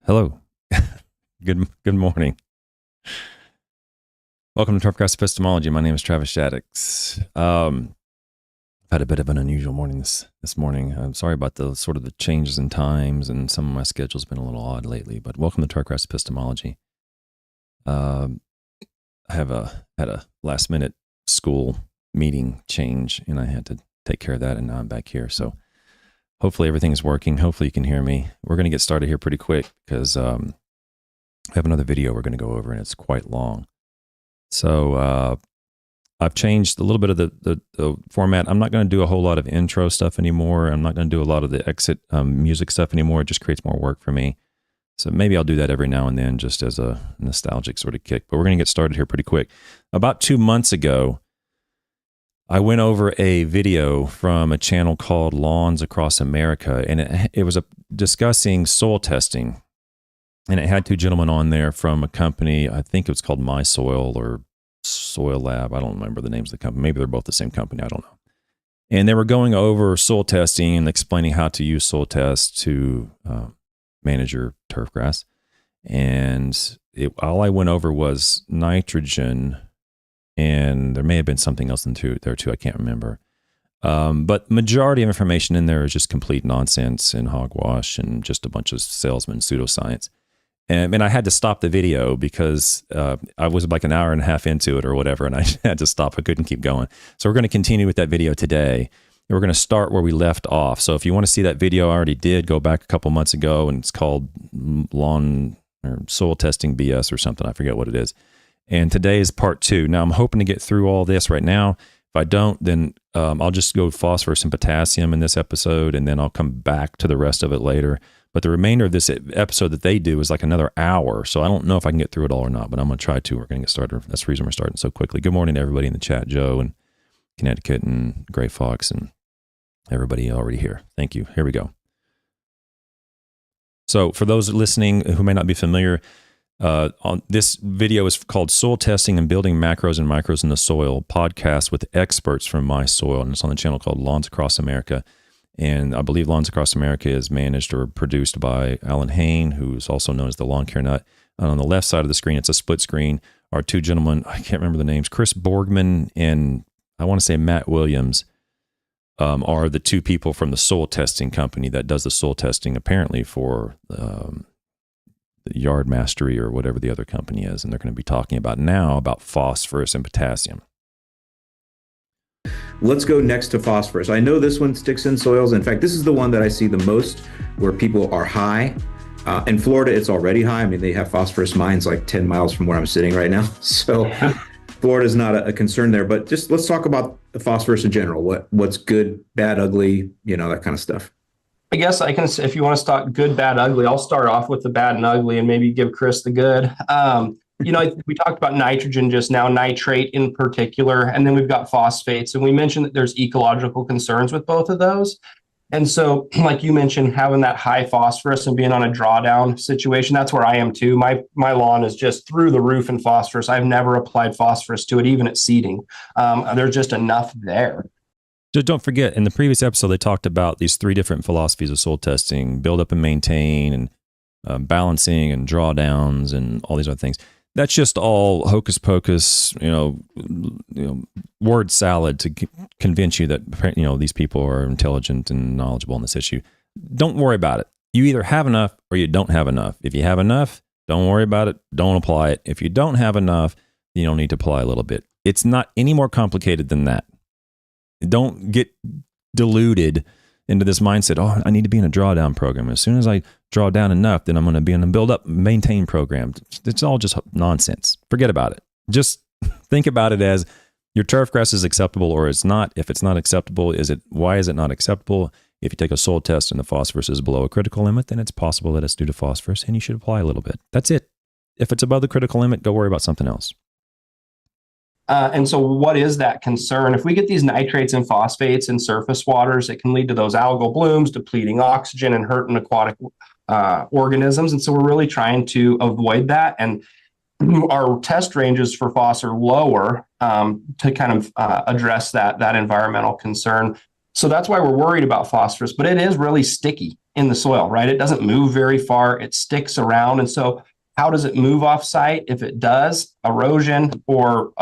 Hello. Good morning. Welcome to Turfgrass Epistemology. My name is TravisShaddox. I've had a bit of an unusual morning this morning. I'm sorry about the changes in times, and some of my schedule's been a little odd lately, but welcome to Turfgrass Epistemology. I had a last minute school meeting change, and I had to take care of that, and now I'm back here. So hopefully everything is working. Hopefully you can hear me. We're going to get started here pretty quick because I have another video we're going to go over, and it's quite long. So I've changed a little bit of the format. I'm not going to do a whole lot of intro stuff anymore. I'm not going to do a lot of the exit music stuff anymore. It just creates more work for me. So maybe I'll do that every now and then just as a nostalgic sort of kick. But we're going to get started here pretty quick. About 2 months ago, I went over a video from a channel called Lawns Across America, and it was discussing soil testing. And it had two gentlemen on there from a company, I think it was called My Soil or Soil Lab. I don't remember the names of the company. Maybe they're both the same company. I don't know. And they were going over soil testing and explaining how to use soil tests to manage your turf grass. And all I went over was nitrogen, and there may have been something else there too. I can't remember. But majority of information in there is just complete nonsense and hogwash and just a bunch of salesman pseudoscience. And I had to stop the video because I was like an hour and a half into it or whatever, and I had to stop. I couldn't keep going. So we're going to continue with that video today. And we're going to start where we left off. So if you want to see that video, I already did. Go back a couple months ago, and it's called Lawn or Soil Testing BS or something. I forget what it is. And today is part 2. Now, I'm hoping to get through all this right now. If I don't, then I'll just go phosphorus and potassium in this episode, and then I'll come back to the rest of it later. But the remainder of this episode that they do is like another hour. So I don't know if I can get through it all or not, but I'm going to try to. We're going to get started. That's the reason we're starting so quickly. Good morning to everybody in the chat, Joe and Connecticut and Gray Fox and everybody already here. Thank you. Here we go. So for those listening who may not be familiar, on this video is called Soil Testing and Building Macros and Micros in the Soil, podcast with experts from My Soil. And it's on the channel called Lawns Across America. And I believe Lawns Across America is managed or produced by Alan Hain, who's also known as the Lawn Care Nut. And on the left side of the screen, it's a split screen, are two gentlemen, I can't remember the names, Chris Borgman and I want to say Matt Williams, are the two people from the soil testing company that does the soil testing apparently for the Yard Mastery or whatever the other company is. And they're going to be talking about phosphorus and potassium. Let's go next to phosphorus. I know this one sticks in soils. In fact, this is the one that I see the most where people are high. In Florida, it's already high. I mean, they have phosphorus mines like 10 miles from where I'm sitting right now. So Florida is not a concern there. But just let's talk about the phosphorus in general. What's good, bad, ugly, that kind of stuff. I guess I can, if you want to start good, bad, ugly, I'll start off with the bad and ugly and maybe give Chris the good. We talked about nitrogen just now, nitrate in particular, and then we've got phosphates. And we mentioned that there's ecological concerns with both of those. And so, like you mentioned, having that high phosphorus and being on a drawdown situation, that's where I am too. My lawn is just through the roof in phosphorus. I've never applied phosphorus to it, even at seeding. There's just enough there. So don't forget, in the previous episode, they talked about these 3 different philosophies of soil testing: build up and maintain, and balancing, and drawdowns, and all these other things. That's just all hocus pocus, word salad to convince you that these people are intelligent and knowledgeable on this issue. Don't worry about it. You either have enough or you don't have enough. If you have enough, don't worry about it. Don't apply it. If you don't have enough, you don't need to apply a little bit. It's not any more complicated than that. Don't get deluded into this mindset. Oh, I need to be in a drawdown program. As soon as I draw down enough, then I'm going to be in a build up, maintain program. It's all just nonsense. Forget about it. Just think about it as your turf grass is acceptable or it's not. If it's not acceptable, why is it not acceptable? If you take a soil test and the phosphorus is below a critical limit, then it's possible that it's due to phosphorus and you should apply a little bit. That's it. If it's above the critical limit, go worry about something else. And so what is that concern? If we get these nitrates and phosphates in surface waters, it can lead to those algal blooms, depleting oxygen and hurting aquatic organisms. And so we're really trying to avoid that. And our test ranges for phos are lower to kind of address that environmental concern. So that's why we're worried about phosphorus, but it is really sticky in the soil, right? It doesn't move very far. It sticks around. And so how does it move off site? If it does, erosion or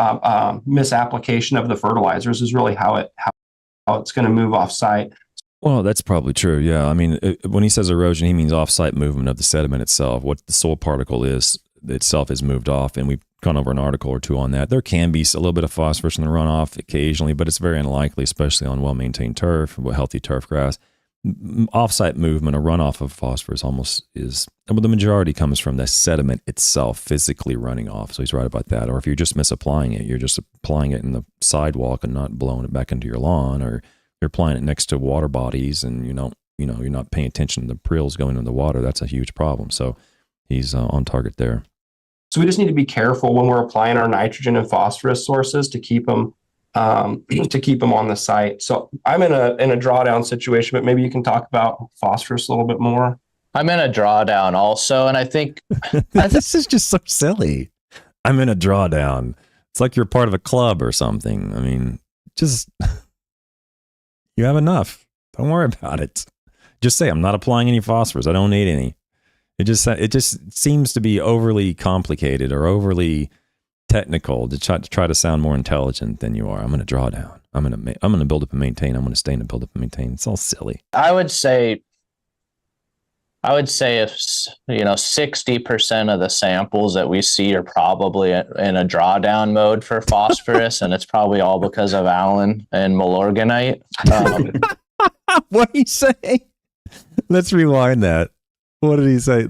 misapplication of the fertilizers is really how it's going to move off site. Well, that's probably true. Yeah. I mean, when he says erosion, he means off-site movement of the sediment itself. What the soil particle is itself is moved off, and we've gone over an article or two on that. There can be a little bit of phosphorus in the runoff occasionally, but it's very unlikely, especially on well-maintained turf, healthy turf grass. Off-site movement or runoff of phosphorus almost is, well, the majority comes from the sediment itself physically running off. So he's right about that. Or if you're just misapplying it, you're just applying it in the sidewalk and not blowing it back into your lawn, or you're applying it next to water bodies and you're not paying attention to the prills going into the water. That's a huge problem. So he's on target there. So we just need to be careful when we're applying our nitrogen and phosphorus sources to keep them on the site. So I'm in a drawdown situation, but maybe you can talk about phosphorus a little bit more. I'm in a drawdown also, and I think this is just so silly. I'm in a drawdown. It's like you're part of a club or something. I mean, just you have enough. Don't worry about it. Just say I'm not applying any phosphorus. I don't need any. It just seems to be overly complicated or overly technical to try to sound more intelligent than you are. I'm going to draw down. I'm going to build up and maintain. I'm going to stay in and build up and maintain. It's all silly. I would say if 60% of the samples that we see are probably in a drawdown mode for phosphorus, and it's probably all because of Allen and Milorganite. What did he say? Let's rewind that. What did he say?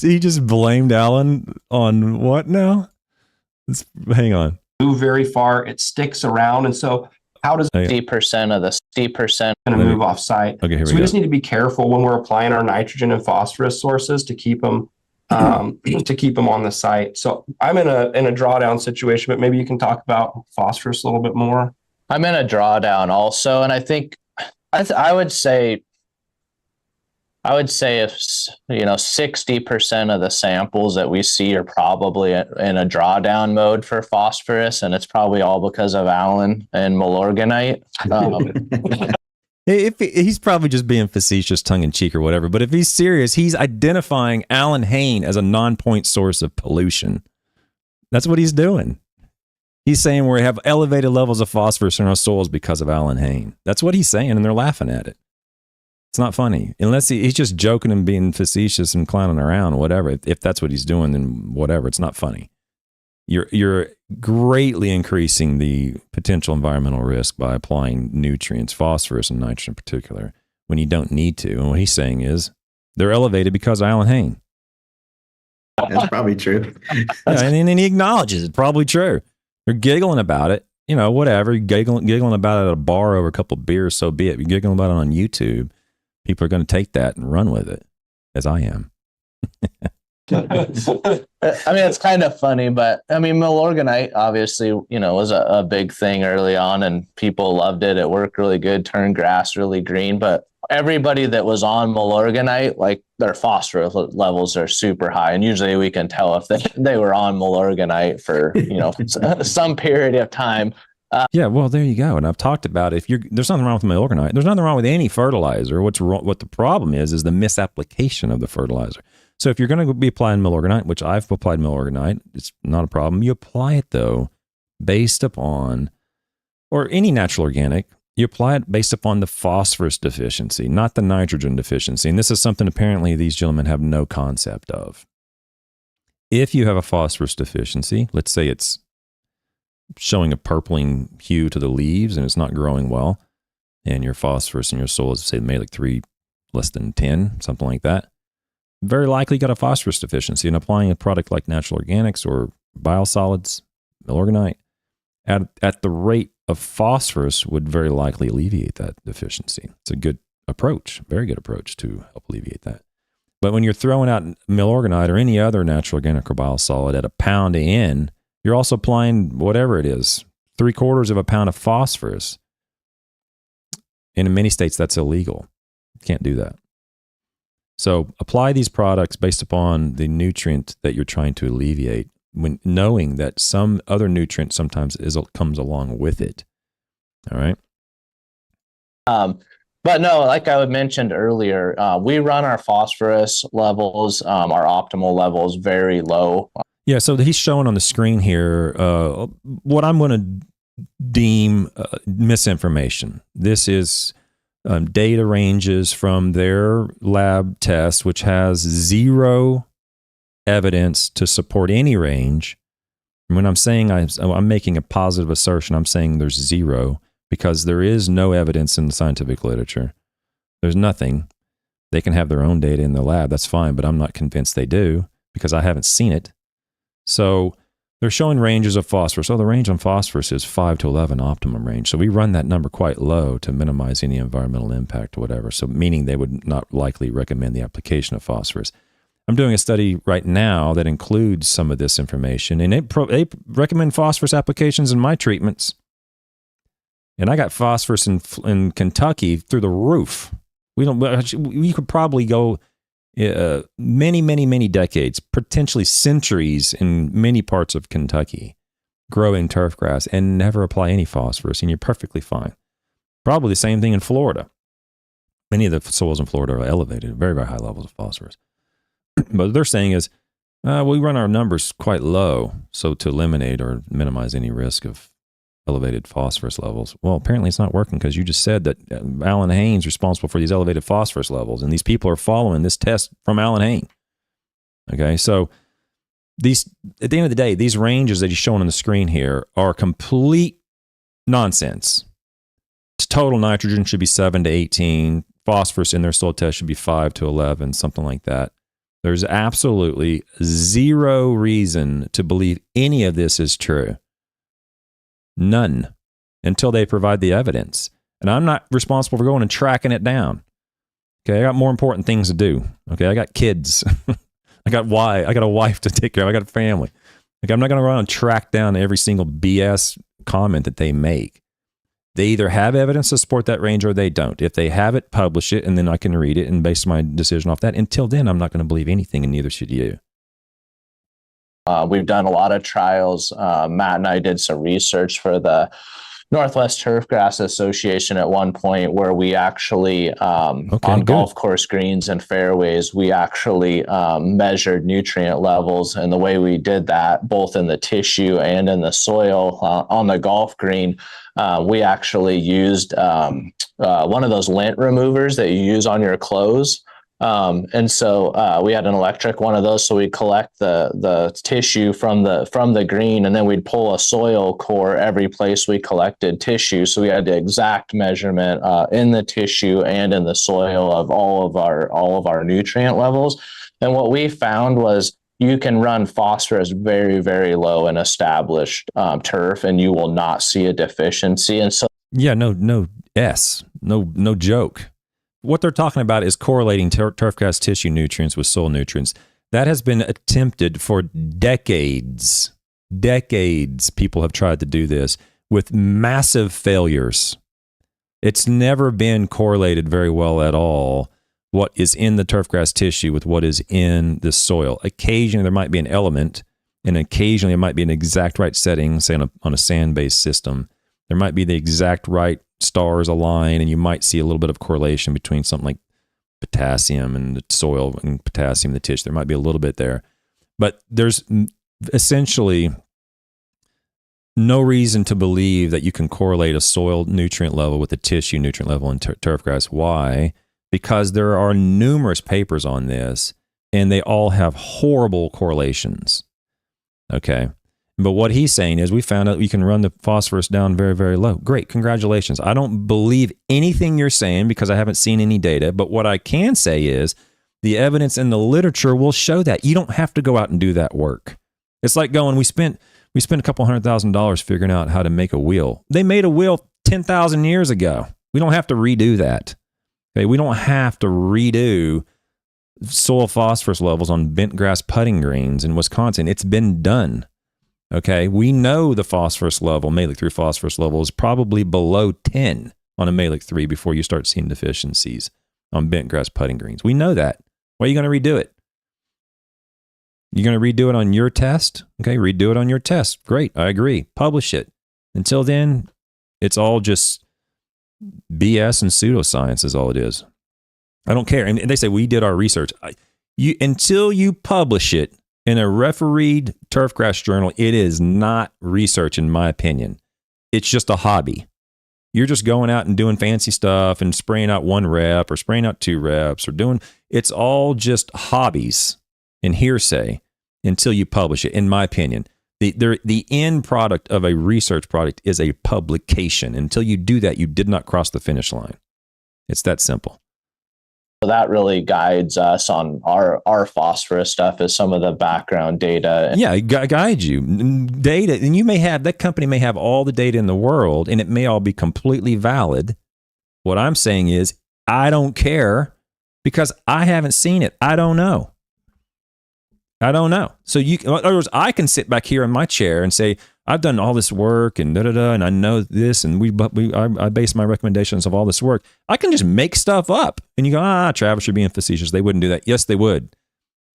He just blamed Allen on what now? Hang on. Move very far. It sticks around. And so how does 50% of the 60% going to move off site? Okay, here so we we go. just need to be careful when we're applying our nitrogen and phosphorus sources to keep them on the site. So I'm in a drawdown situation, but maybe you can talk about phosphorus a little bit more. I'm in a drawdown also, and I think I would say if 60% of the samples that we see are probably in a drawdown mode for phosphorus, and it's probably all because of Allen and Milorganite. If he's probably just being facetious, tongue in cheek, or whatever. But if he's serious, he's identifying Allen Hayne as a non-point source of pollution. That's what he's doing. He's saying we have elevated levels of phosphorus in our soils because of Allen Hayne. That's what he's saying, and they're laughing at it. It's not funny. Unless he's just joking and being facetious and clowning around, whatever. If that's what he's doing, then whatever. It's not funny. You're greatly increasing the potential environmental risk by applying nutrients, phosphorus and nitrogen in particular, when you don't need to. And what he's saying is they're elevated because of Allen Hayne. That's probably true. Yeah, and he acknowledges it's probably true. They're giggling about it. Whatever. You're giggling about it at a bar over a couple of beers, so be it. You're giggling about it on YouTube. People are going to take that and run with it, as I am. I mean, it's kind of funny, but I mean, Milorganite obviously, was a big thing early on, and people loved it. It worked really good, turned grass really green. But everybody that was on Milorganite, like their phosphorus levels are super high, and usually we can tell if they were on Milorganite for some period of time. Yeah, well, there you go. And I've talked about there's nothing wrong with Milorganite. There's nothing wrong with any fertilizer. What's wrong? What the problem is the misapplication of the fertilizer. So if you're going to be applying Milorganite, which I've applied Milorganite, it's not a problem. You apply it though, based upon, or any natural organic, you apply it based upon the phosphorus deficiency, not the nitrogen deficiency. And this is something apparently these gentlemen have no concept of. If you have a phosphorus deficiency, let's say it's showing a purpling hue to the leaves and it's not growing well, and your phosphorus in your soil is, say, maybe like 3 less than 10, something like that, very likely you got a phosphorus deficiency. And applying a product like natural organics or biosolids, Milorganite, at the rate of phosphorus would very likely alleviate that deficiency. It's a good approach, very good approach to help alleviate that. But when you're throwing out Milorganite or any other natural organic or biosolid at a pound in, you're also applying whatever it is, 3/4 of a pound of phosphorus. And in many states, that's illegal. You can't do that. So apply these products based upon the nutrient that you're trying to alleviate, when knowing that some other nutrient sometimes comes along with it. All right. But no, like I mentioned earlier, we run our phosphorus levels, our optimal levels, very low. Yeah, so he's showing on the screen here what I'm going to deem misinformation. This is data ranges from their lab test, which has zero evidence to support any range. And when I'm saying I'm making a positive assertion, I'm saying there's zero, because there is no evidence in the scientific literature. There's nothing. They can have their own data in the lab. That's fine, but I'm not convinced they do because I haven't seen it. So they're showing ranges of phosphorus. So the range on phosphorus is 5 to 11 optimum range. So we run that number quite low to minimize any environmental impact or whatever. So meaning they would not likely recommend the application of phosphorus. I'm doing a study right now that includes some of this information, and they recommend phosphorus applications in my treatments. And I got phosphorus in Kentucky through the roof. We could probably go many, many, many decades, potentially centuries in many parts of Kentucky, growing turf grass and never apply any phosphorus, and you're perfectly fine. Probably the same thing in Florida. Many of the soils in Florida are elevated, very, very high levels of phosphorus. But what they're saying is, we run our numbers quite low, so to eliminate or minimize any risk of elevated phosphorus levels. Well, apparently it's not working, because you just said that Alan Haynes is responsible for these elevated phosphorus levels, and these people are following this test from Alan Haynes. Okay, so these, at the end of the day, these ranges that he's showing on the screen here are complete nonsense. Total nitrogen should be 7 to 18. Phosphorus in their soil test should be 5 to 11, something like that. There's absolutely zero reason to believe any of this is true. None, until they provide the evidence. And I'm not responsible for going and tracking it down. Okay, I got more important things to do. Okay, I got kids. I got a wife to take care of. I got a family. Like, I'm not going to run and track down every single BS comment that they make. They either have evidence to support that range or they don't. If they have it, publish it, and then I can read it and base my decision off that. Until then, I'm not going to believe anything, and neither should you. We've done a lot of trials. Matt and I did some research for the Northwest Turfgrass Association at one point, where we actually, golf course greens and fairways, we actually measured nutrient levels. And the way we did that, both in the tissue and in the soil on the golf green, we actually used one of those lint removers that you use on your clothes. And so we had an electric one of those, so we'd collect the tissue from the green, and then we'd pull a soil core every place we collected tissue. So we had the exact measurement in the tissue and in the soil of all of our nutrient levels. And what we found was you can run phosphorus very, very low in established turf, and you will not see a deficiency. And so no joke. What they're talking about is correlating turfgrass tissue nutrients with soil nutrients. That has been attempted for decades. Decades, people have tried to do this with massive failures. It's never been correlated very well at all, what is in the turfgrass tissue with what is in the soil. Occasionally, there might be an element, and occasionally it might be an exact right setting, say on a sand-based system. There might be the exact right stars align, and you might see a little bit of correlation between something like potassium and the soil and potassium in the tissue. There might be a little bit there, but there's essentially no reason to believe that you can correlate a soil nutrient level with a tissue nutrient level in turfgrass. Why? Because there are numerous papers on this, and they all have horrible correlations. Okay. But what he's saying is we found out you can run the phosphorus down very, very low. Great. Congratulations. I don't believe anything you're saying because I haven't seen any data. But what I can say is the evidence in the literature will show that. You don't have to go out and do that work. It's like we spent a couple $100,000 figuring out how to make a wheel. They made a wheel 10,000 years ago. We don't have to redo that. Okay? We don't have to redo soil phosphorus levels on bent grass putting greens in Wisconsin. It's been done. Okay, we know the phosphorus level, Mehlich 3 phosphorus level, is probably below 10 on a Mehlich 3 before you start seeing deficiencies on bent grass putting greens. We know that. Why are you going to redo it? You're going to redo it on your test? Okay, redo it on your test. Great, I agree. Publish it. Until then, it's all just BS and pseudoscience is all it is. I don't care. And they say, we did our research. Until you publish it in a refereed turfgrass journal, it is not research, in my opinion. It's just a hobby. You're just going out and doing fancy stuff and spraying out 1 rep or spraying out 2 reps or it's all just hobbies and hearsay until you publish it, in my opinion. The end product of a research product is a publication. Until you do that, you did not cross the finish line. It's that simple. So that really guides us on our phosphorus stuff, is some of the background data. Yeah, it guides you. Data, and that company may have all the data in the world, and it may all be completely valid. What I'm saying is, I don't care because I haven't seen it. I don't know. So in other words, I can sit back here in my chair and say, I've done all this work and and I know this, and I base my recommendations of all this work. I can just make stuff up. And you go, Travis, you're being facetious. They wouldn't do that. Yes, they would.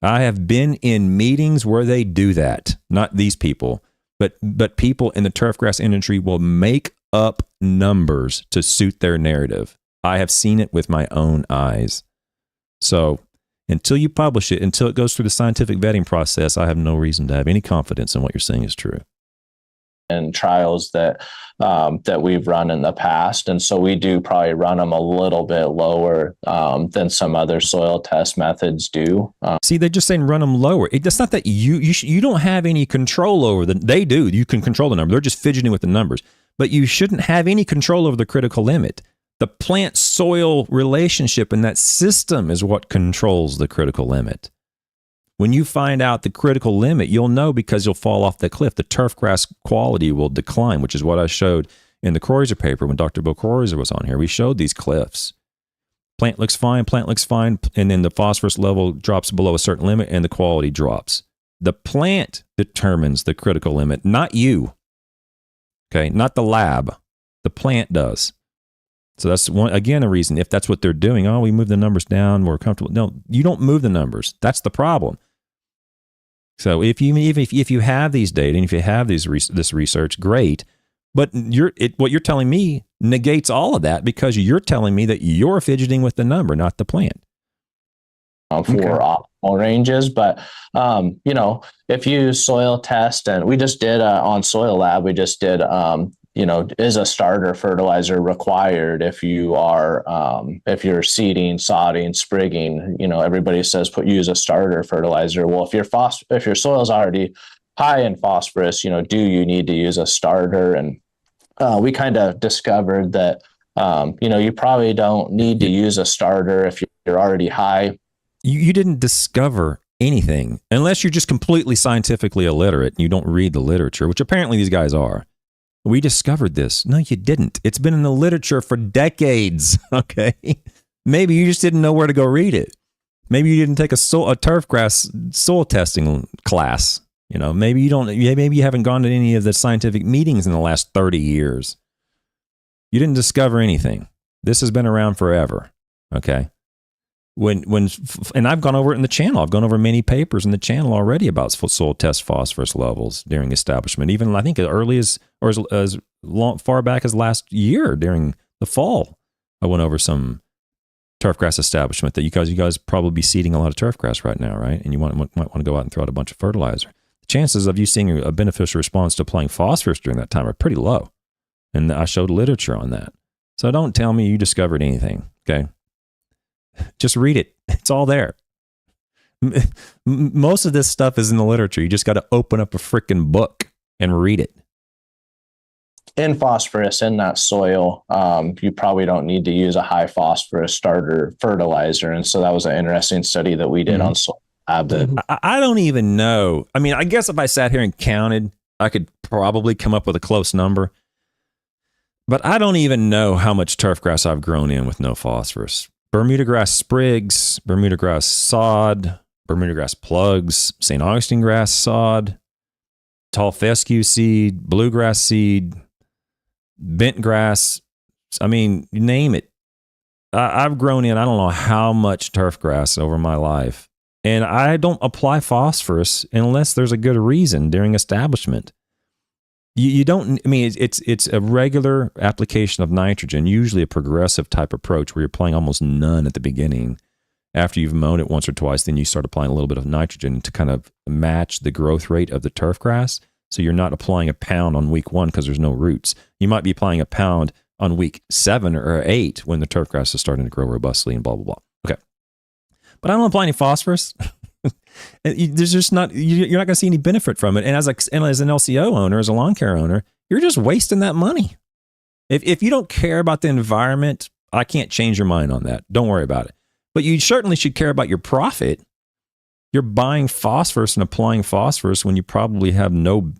I have been in meetings where they do that. Not these people, but people in the turfgrass industry will make up numbers to suit their narrative. I have seen it with my own eyes. So until you publish it, until it goes through the scientific vetting process, I have no reason to have any confidence in what you're saying is true. And trials that we've run in the past, and so we do probably run them a little bit lower than some other soil test methods do. See, they're just saying run them lower. It's not that you don't have any control over them. They do. You can control the number. They're just fidgeting with the numbers, but you shouldn't have any control over the critical limit. The plant-soil relationship in that system is what controls the critical limit. When you find out the critical limit, you'll know because you'll fall off the cliff. The turfgrass quality will decline, which is what I showed in the Kreuzer paper when Dr. Bill Kreuzer was on here. We showed these cliffs. Plant looks fine, and then the phosphorus level drops below a certain limit and the quality drops. The plant determines the critical limit, not you. Okay, not the lab. The plant does. So that's a reason. If that's what they're doing, we move the numbers down, we're comfortable. No, you don't move the numbers. That's the problem. So if you have these data and if you have this research, great. But what you're telling me negates all of that because you're telling me that you're fidgeting with the number, not the plant. For optimal ranges, but if you soil test, and we just did on Soil Lab, we just did. Is a starter fertilizer required if you are if you're seeding, sodding, sprigging? Everybody says use a starter fertilizer. Well, if your soil's already high in phosphorus, do you need to use a starter? And we kind of discovered that you probably don't need to use a starter if you're already high. You didn't discover anything unless you're just completely scientifically illiterate and you don't read the literature, which apparently these guys are. We discovered this. No, you didn't. It's been in the literature for decades. Okay. Maybe you just didn't know where to go read it. Maybe you didn't take a turfgrass soil testing class. Maybe you haven't gone to any of the scientific meetings in the last 30 years. You didn't discover anything. This has been around forever. Okay. And I've gone over it in the channel. I've gone over many papers in the channel already about soil test phosphorus levels during establishment. Even I think as early as far back as last year during the fall, I went over some turfgrass establishment that you guys probably be seeding a lot of turfgrass right now, right? And you might want to go out and throw out a bunch of fertilizer. The chances of you seeing a beneficial response to applying phosphorus during that time are pretty low. And I showed literature on that. So don't tell me you discovered anything, okay? Just read it. It's all there. Most of this stuff is in the literature. You just got to open up a freaking book and read it. In phosphorus in that soil, you probably don't need to use a high phosphorus starter fertilizer. And so that was an interesting study that we did on Soil Lab. I don't even know. I mean, I guess if I sat here and counted, I could probably come up with a close number. But I don't even know how much turfgrass I've grown in with no phosphorus. Bermuda grass sprigs, Bermuda grass sod, Bermuda grass plugs, St. Augustine grass sod, tall fescue seed, bluegrass seed, bent grass. I mean, you name it. I've grown in, I don't know how much turfgrass over my life. And I don't apply phosphorus unless there's a good reason during establishment. You don't, I mean, it's a regular application of nitrogen, usually a progressive type approach where you're applying almost none at the beginning. After you've mown it once or twice, then you start applying a little bit of nitrogen to kind of match the growth rate of the turf grass. So you're not applying a pound on week 1 because there's no roots. You might be applying a pound on week 7 or 8 when the turf grass is starting to grow robustly and blah, blah, blah. Okay. But I don't apply any phosphorus. There's just not, you're not going to see any benefit from it. And as an LCO owner, as a lawn care owner, you're just wasting that money. If you don't care about the environment, I can't change your mind on that. Don't worry about it. But you certainly should care about your profit. You're buying phosphorus and applying phosphorus when you probably have no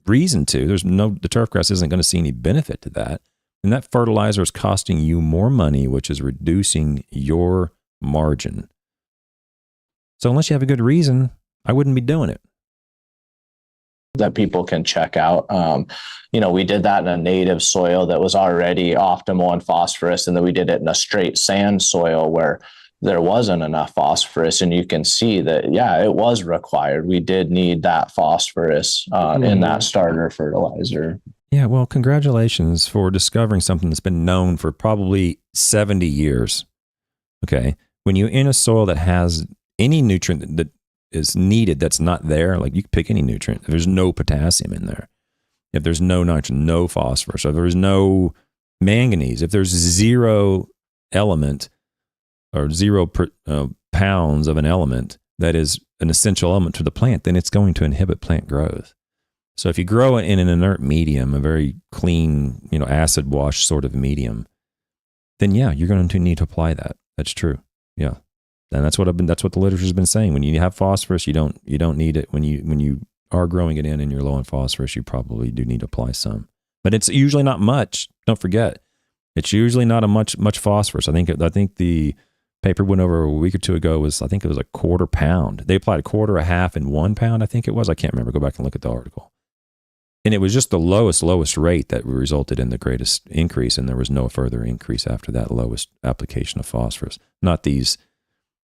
reason to. The turf grass isn't going to see any benefit to that. And that fertilizer is costing you more money, which is reducing your margin. So unless you have a good reason, I wouldn't be doing it. That people can check out. We did that in a native soil that was already optimal in phosphorus, and then we did it in a straight sand soil where there wasn't enough phosphorus, and you can see that, yeah, it was required. We did need that phosphorus in that starter fertilizer. Yeah, well, congratulations for discovering something that's been known for probably 70 years. Okay, when you're in a soil that has any nutrient that is needed that's not there, like you can pick any nutrient. If there's no potassium in there, if there's no nitrogen, no phosphorus, if there's no manganese, if there's 0 element or 0 pounds of an element that is an essential element to the plant, then it's going to inhibit plant growth. So if you grow it in an inert medium, a very clean, acid wash sort of medium, then yeah, you're going to need to apply that. That's true. Yeah. And that's what the literature's been saying. When you have phosphorus, you don't need it. When you are growing it in and you're low in phosphorus, you probably do need to apply some. But it's usually not much. Don't forget. It's usually not a much phosphorus. I think the paper went over a week or two ago was, I think it was a 1/4 pound. They applied 1/4, 1/2, and 1 pound, I think it was. I can't remember. Go back and look at the article. And it was just the lowest rate that resulted in the greatest increase, and there was no further increase after that lowest application of phosphorus. Not these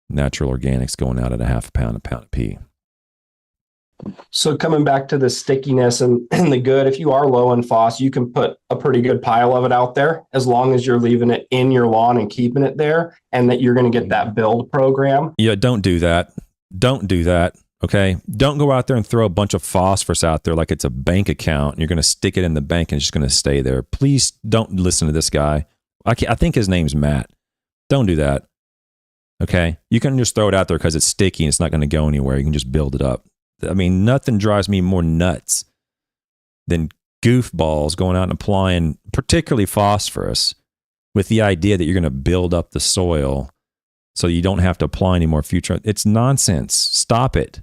natural organics going out at a 1/2 pound, a pound of pea. So coming back to the stickiness and the good, if you are low in phos, you can put a pretty good pile of it out there as long as you're leaving it in your lawn and keeping it there, and that you're going to get that build program. Yeah, don't do that. Don't do that. Okay. Don't go out there and throw a bunch of phosphorus out there like it's a bank account and you're going to stick it in the bank and it's just going to stay there. Please don't listen to this guy. I think his name's Matt. Don't do that. Okay. You can just throw it out there because it's sticky and it's not going to go anywhere. You can just build it up. I mean, nothing drives me more nuts than goofballs going out and applying particularly phosphorus with the idea that you're going to build up the soil so you don't have to apply any more future. It's nonsense. Stop it.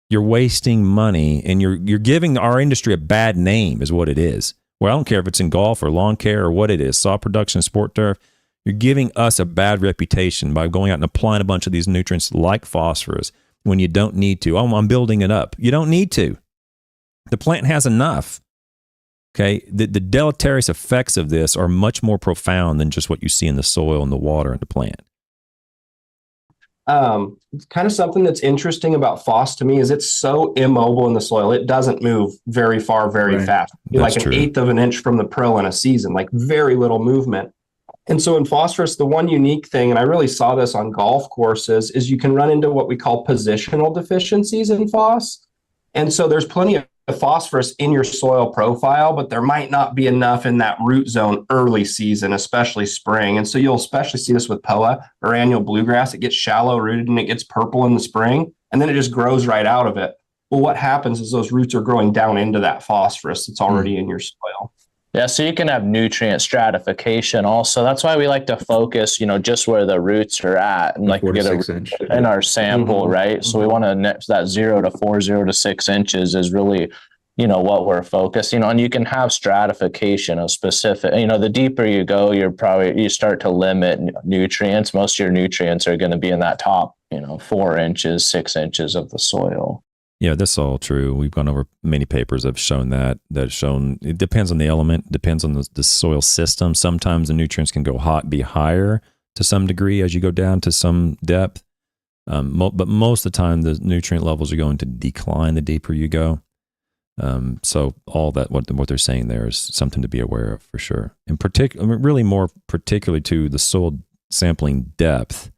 You're wasting money and you're giving our industry a bad name is what it is. Well, I don't care if it's in golf or lawn care or what it is, saw production, sport turf. You're giving us a bad reputation by going out and applying a bunch of these nutrients like phosphorus when you don't need to. Oh, I'm building it up. You don't need to. The plant has enough. Okay. The deleterious effects of this are much more profound than just what you see in the soil and the water and the plant. Kind of something that's interesting about phos to me is it's so immobile in the soil. It doesn't move very far, very fast. Like an 1/8 of an inch from the prill in a season, like very little movement. And so in phosphorus, the one unique thing, and I really saw this on golf courses, is you can run into what we call positional deficiencies in phos. And so there's plenty of phosphorus in your soil profile, but there might not be enough in that root zone early season, especially spring. And so you'll especially see this with POA or annual bluegrass. It gets shallow rooted and it gets purple in the spring, and then it just grows right out of it. Well, what happens is those roots are growing down into that phosphorus that's already in your soil. Yeah, so you can have nutrient stratification also. That's why we like to focus, just where the roots are at, and like get in our sample, right? So we want to that 0 to 4, 0 to 6 inches is really, what we're focusing on. You can have stratification of specific, the deeper you go, you start to limit nutrients. Most of your nutrients are going to be in that top, 4 inches, 6 inches of the soil. Yeah, that's all true. We've gone over many papers that have shown that it depends on the element, depends on the soil system. Sometimes the nutrients can be higher to some degree as you go down to some depth. But most of the time, the nutrient levels are going to decline the deeper you go. So all that, what they're saying there is something to be aware of for sure. In particular, really more particularly to the soil sampling depth.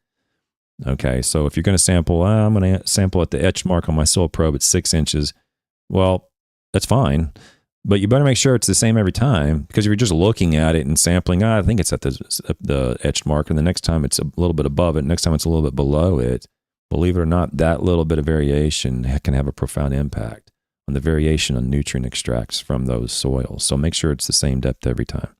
Okay, so if you're going to sample, I'm going to sample at the etch mark on my soil probe at 6 inches. Well, that's fine, but you better make sure it's the same every time, because if you're just looking at it and sampling, I think it's at the etched mark, and the next time it's a little bit above it, next time it's a little bit below it. Believe it or not, that little bit of variation can have a profound impact on the variation on nutrient extracts from those soils. So make sure it's the same depth every time.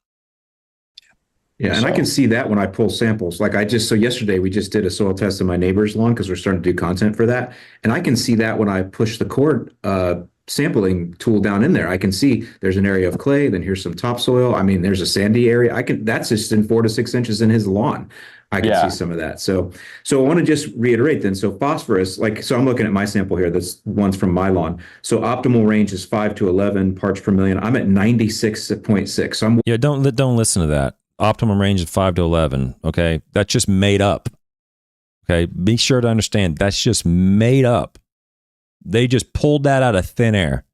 Yeah, and I can see that when I pull samples. Like so yesterday we just did a soil test in my neighbor's lawn because we're starting to do content for that. And I can see that when I push the cord sampling tool down in there. I can see there's an area of clay, then here's some topsoil. I mean, there's a sandy area. That's just in 4 to 6 inches in his lawn. I can see some of that. So I want to just reiterate then. So phosphorus, so I'm looking at my sample here. That's one's from my lawn. So optimal range is 5 to 11 parts per million. I'm at 96.6. So don't listen to that. Optimum range is 5 to 11. Okay. That's just made up. Okay. Be sure to understand that's just made up. They just pulled that out of thin air.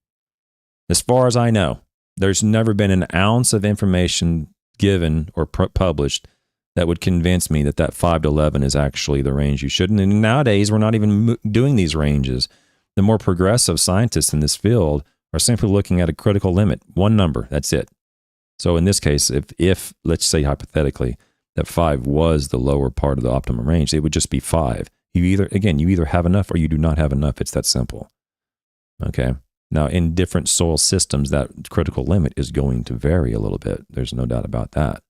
As far as I know, there's never been an ounce of information given or published that would convince me that 5 to 11 is actually the range you shouldn't. And nowadays, we're not even doing these ranges. The more progressive scientists in this field are simply looking at a critical limit, one number, that's it. So in this case, if let's say hypothetically that 5 was the lower part of the optimum range, it would just be 5. You either have enough or you do not have enough. It's that simple. Okay. Now, in different soil systems, that critical limit is going to vary a little bit. There's no doubt about that.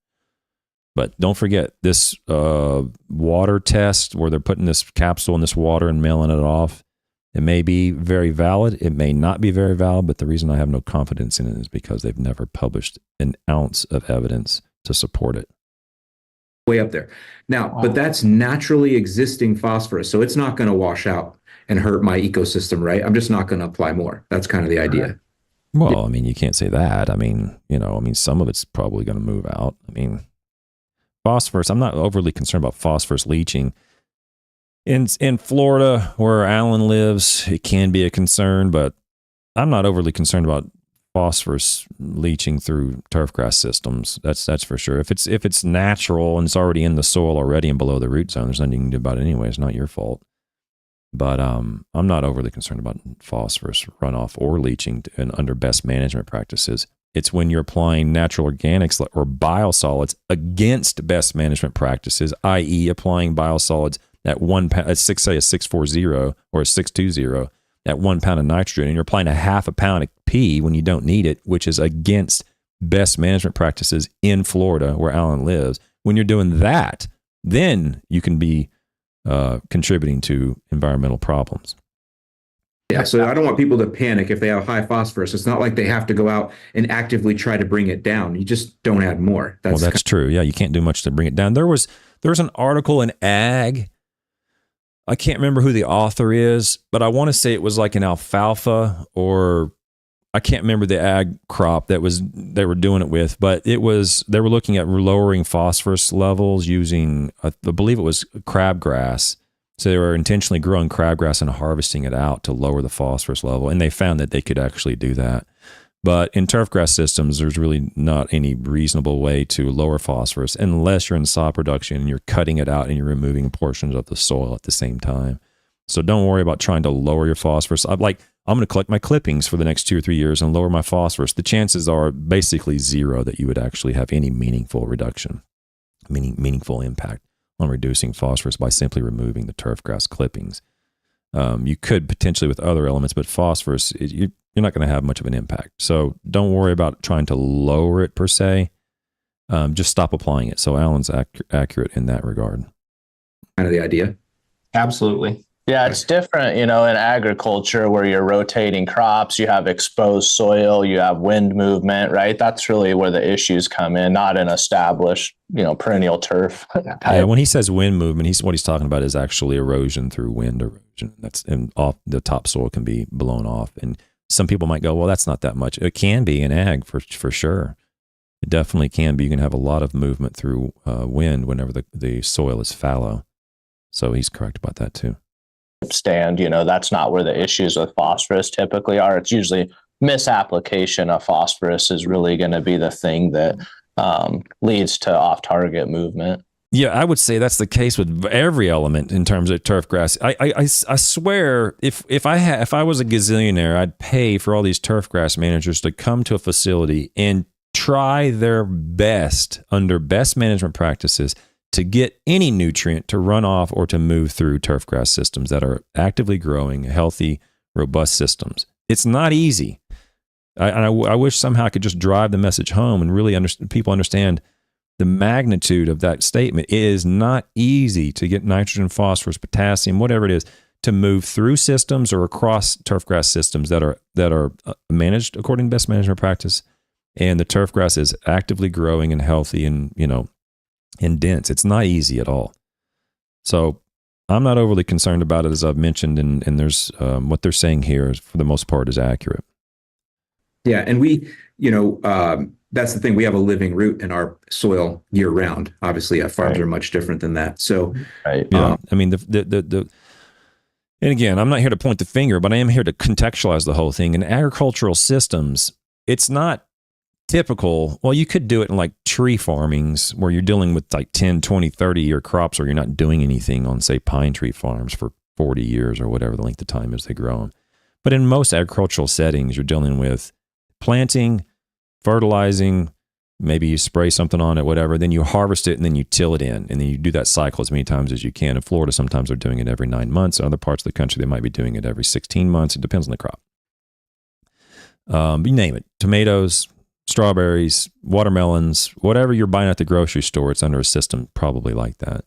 But don't forget this water test where they're putting this capsule in this water and mailing it off. It may be very valid. It may not be very valid, but the reason I have no confidence in it is because they've never published an ounce of evidence to support it. Way up there. Now, but that's naturally existing phosphorus, so it's not going to wash out and hurt my ecosystem, right? I'm just not going to apply more. That's kind of the idea. Well, I mean, you can't say that. I mean, some of it's probably going to move out. I mean, phosphorus, I'm not overly concerned about phosphorus leaching. In Florida, where Alan lives, it can be a concern, but I'm not overly concerned about phosphorus leaching through turfgrass systems. That's for sure. If it's natural and it's already in the soil already and below the root zone, there's nothing you can do about it anyway. It's not your fault. But I'm not overly concerned about phosphorus runoff or leaching under best management practices. It's when you're applying natural organics or biosolids against best management practices, i.e. applying biosolids at 1 pound, say a 640 or a 620 at 1 pound of nitrogen, and you're applying a half a pound of P when you don't need it, which is against best management practices in Florida where Alan lives. When you're doing that, then you can be contributing to environmental problems. Yeah, so I don't want people to panic if they have high phosphorus. It's not like they have to go out and actively try to bring it down. You just don't add more. That's true. Yeah, you can't do much to bring it down. There was an article in Ag. I can't remember who the author is, but I want to say it was like an alfalfa, or I can't remember the ag crop they were doing it with, but they were looking at lowering phosphorus levels using, I believe it was crabgrass. So they were intentionally growing crabgrass and harvesting it out to lower the phosphorus level, and they found that they could actually do that. But in turfgrass systems, there's really not any reasonable way to lower phosphorus unless you're in sod production and you're cutting it out and you're removing portions of the soil at the same time. So don't worry about trying to lower your phosphorus. I'm going to collect my clippings for the next 2 or 3 years and lower my phosphorus. The chances are basically zero that you would actually have any meaningful reduction, meaningful impact on reducing phosphorus by simply removing the turfgrass clippings. You could potentially with other elements, but phosphorus, you're not going to have much of an impact. So don't worry about trying to lower it per se. Just stop applying it. So Alan's accurate in that regard. Kind of the idea. Absolutely. Yeah, it's different, in agriculture where you're rotating crops, you have exposed soil, you have wind movement, right? That's really where the issues come in, not an established, perennial turf. Yeah, when he says wind movement, what he's talking about is actually erosion through wind erosion. The topsoil can be blown off. And some people might go, well, that's not that much. It can be in ag for sure. It definitely can be. You can have a lot of movement through wind whenever the soil is fallow. So he's correct about that too. Stand, that's not where the issues with phosphorus typically are. It's usually misapplication of phosphorus is really going to be the thing that leads to off-target movement. Yeah, I would say that's the case with every element in terms of turf grass. I swear, if I was a gazillionaire, I'd pay for all these turf grass managers to come to a facility and try their best under best management practices to get any nutrient to run off or to move through turf grass systems that are actively growing, healthy, robust systems. It's not easy. I wish somehow I could just drive the message home and really people understand the magnitude of that statement. It is not easy to get nitrogen, phosphorus, potassium, whatever it is, to move through systems or across turfgrass systems that are managed according to best management practice. And the turfgrass is actively growing and healthy and, and dense. It's not easy at all. So I'm not overly concerned about it, as I've mentioned, and there's what they're saying here is, for the most part, is accurate. Yeah, and we, that's the thing. We have a living root in our soil year round. Obviously, farms are much different than that. So, right. Yeah. I mean, and again, I'm not here to point the finger, but I am here to contextualize the whole thing. In agricultural systems, it's not typical. Well, you could do it in like tree farmings where you're dealing with like 10, 20, 30-year crops, or you're not doing anything on, say, pine tree farms for 40 years or whatever the length of time is they grow them. But in most agricultural settings, you're dealing with planting, fertilizing, maybe you spray something on it, whatever, then you harvest it and then you till it in, and then you do that cycle as many times as you can. In Florida, sometimes they're doing it every 9 months. In other parts of the country, they might be doing it every 16 months. It depends on the crop. You name it. Tomatoes, strawberries, watermelons, whatever you're buying at the grocery store, it's under a system probably like that.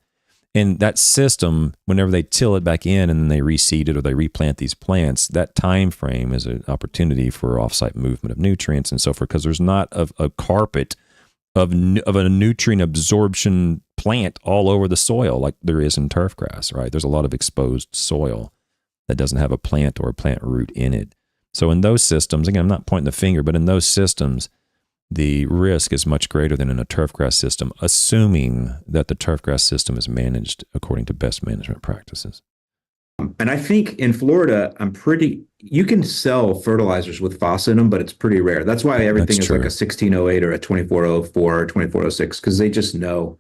And that system, whenever they till it back in and then they reseed it or they replant these plants, that time frame is an opportunity for offsite movement of nutrients and so forth, because there's not a carpet of a nutrient absorption plant all over the soil like there is in turfgrass, right? There's a lot of exposed soil that doesn't have a plant or a plant root in it. So in those systems, again, I'm not pointing the finger, but in those systems, the risk is much greater than in a turfgrass system, assuming that the turfgrass system is managed according to best management practices. And I think in Florida, you can sell fertilizers with phos in them, but it's pretty rare. That's why everything is like a 1608 or a 2404 or 2406, because they just know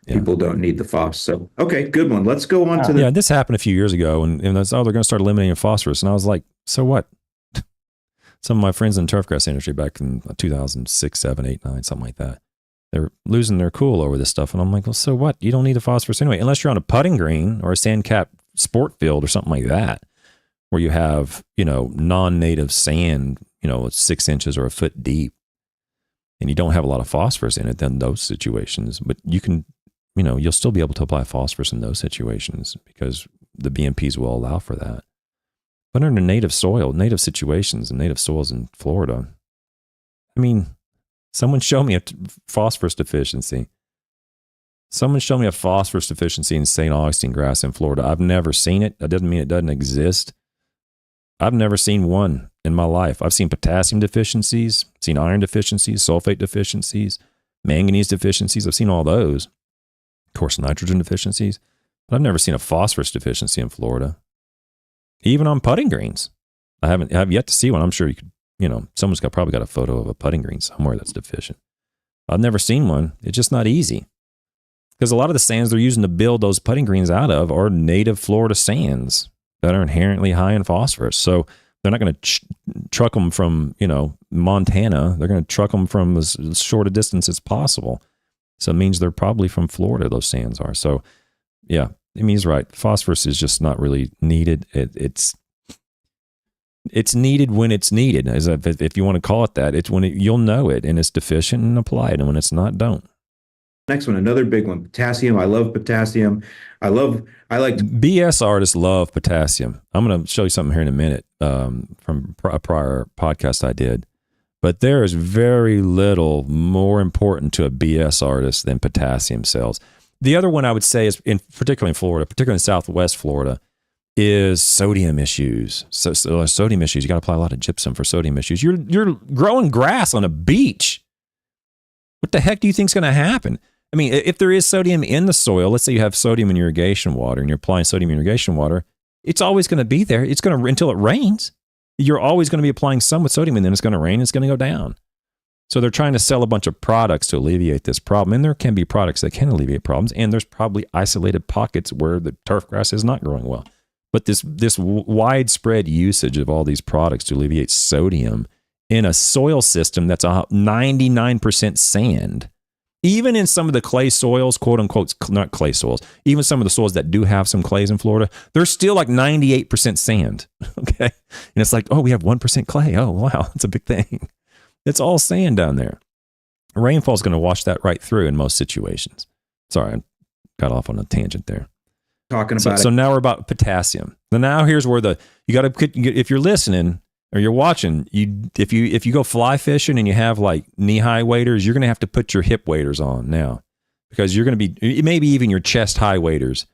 people don't need the phos. So, okay, good one. Let's go on to the... Yeah, this happened a few years ago, and that's, they're going to start eliminating phosphorus. And I was like, so what? Some of my friends in the turfgrass industry back in 2006, 7, 8, 9, something like that, they're losing their cool over this stuff. And I'm like, well, so what? You don't need the phosphorus anyway, unless you're on a putting green or a sand-capped sport field or something like that, where you have, non-native sand, 6 inches or a foot deep, and you don't have a lot of phosphorus in it, then those situations. But you can, you'll still be able to apply phosphorus in those situations because the BMPs will allow for that. But under native soil, native situations, and native soils in Florida, someone show me a phosphorus deficiency. Someone show me a phosphorus deficiency in St. Augustine grass in Florida. I've never seen it. That doesn't mean it doesn't exist. I've never seen one in my life. I've seen potassium deficiencies, seen iron deficiencies, sulfate deficiencies, manganese deficiencies. I've seen all those. Of course, nitrogen deficiencies. But I've never seen a phosphorus deficiency in Florida. Even on putting greens. I have yet to see one. I'm sure you could, someone's probably got a photo of a putting green somewhere that's deficient. I've never seen one. It's just not easy. Because a lot of the sands they're using to build those putting greens out of are native Florida sands that are inherently high in phosphorus. So they're not going to truck them from, Montana. They're going to truck them from as short a distance as possible. So it means they're probably from Florida, those sands are. So, yeah. I mean, he's right. Phosphorus is just not really needed. It's needed when it's needed, as if you want to call it that. It's when you'll know it, and it's deficient and apply it, and when it's not, don't. Next one, another big one, potassium. I love potassium. I like BS artists love potassium. I'm going to show you something here in a minute from a prior podcast I did. But there is very little more important to a BS artist than potassium cells. The other one I would say is, particularly in Florida, particularly in Southwest Florida, is sodium issues. So sodium issues, you got to apply a lot of gypsum for sodium issues. You're growing grass on a beach. What the heck do you think is going to happen? I mean, if there is sodium in the soil, let's say you have sodium in irrigation water and you're applying sodium in irrigation water, it's always going to be there. It's going to until it rains. you're always going to be applying some with sodium, and then it's going to rain, it's going to go down. So they're trying to sell a bunch of products to alleviate this problem. And there can be products that can alleviate problems. And there's probably isolated pockets where the turf grass is not growing well. But this widespread usage of all these products to alleviate sodium in a soil system that's 99% sand, even in some of the clay soils, quote unquote, not clay soils, even some of the soils that do have some clays in Florida, they're still like 98% sand. Okay. And it's like, oh, we have 1% clay. Oh, wow. That's a big thing. It's all sand down there. Rainfall is going to wash that right through in most situations. Sorry, I got off on a tangent there. Talking about so now we're about potassium. So now here's where you got to, if you're listening or you're watching, if you go fly fishing and you have like knee-high waders, you're going to have to put your hip waders on now, because you're going to be, maybe even your chest-high waders,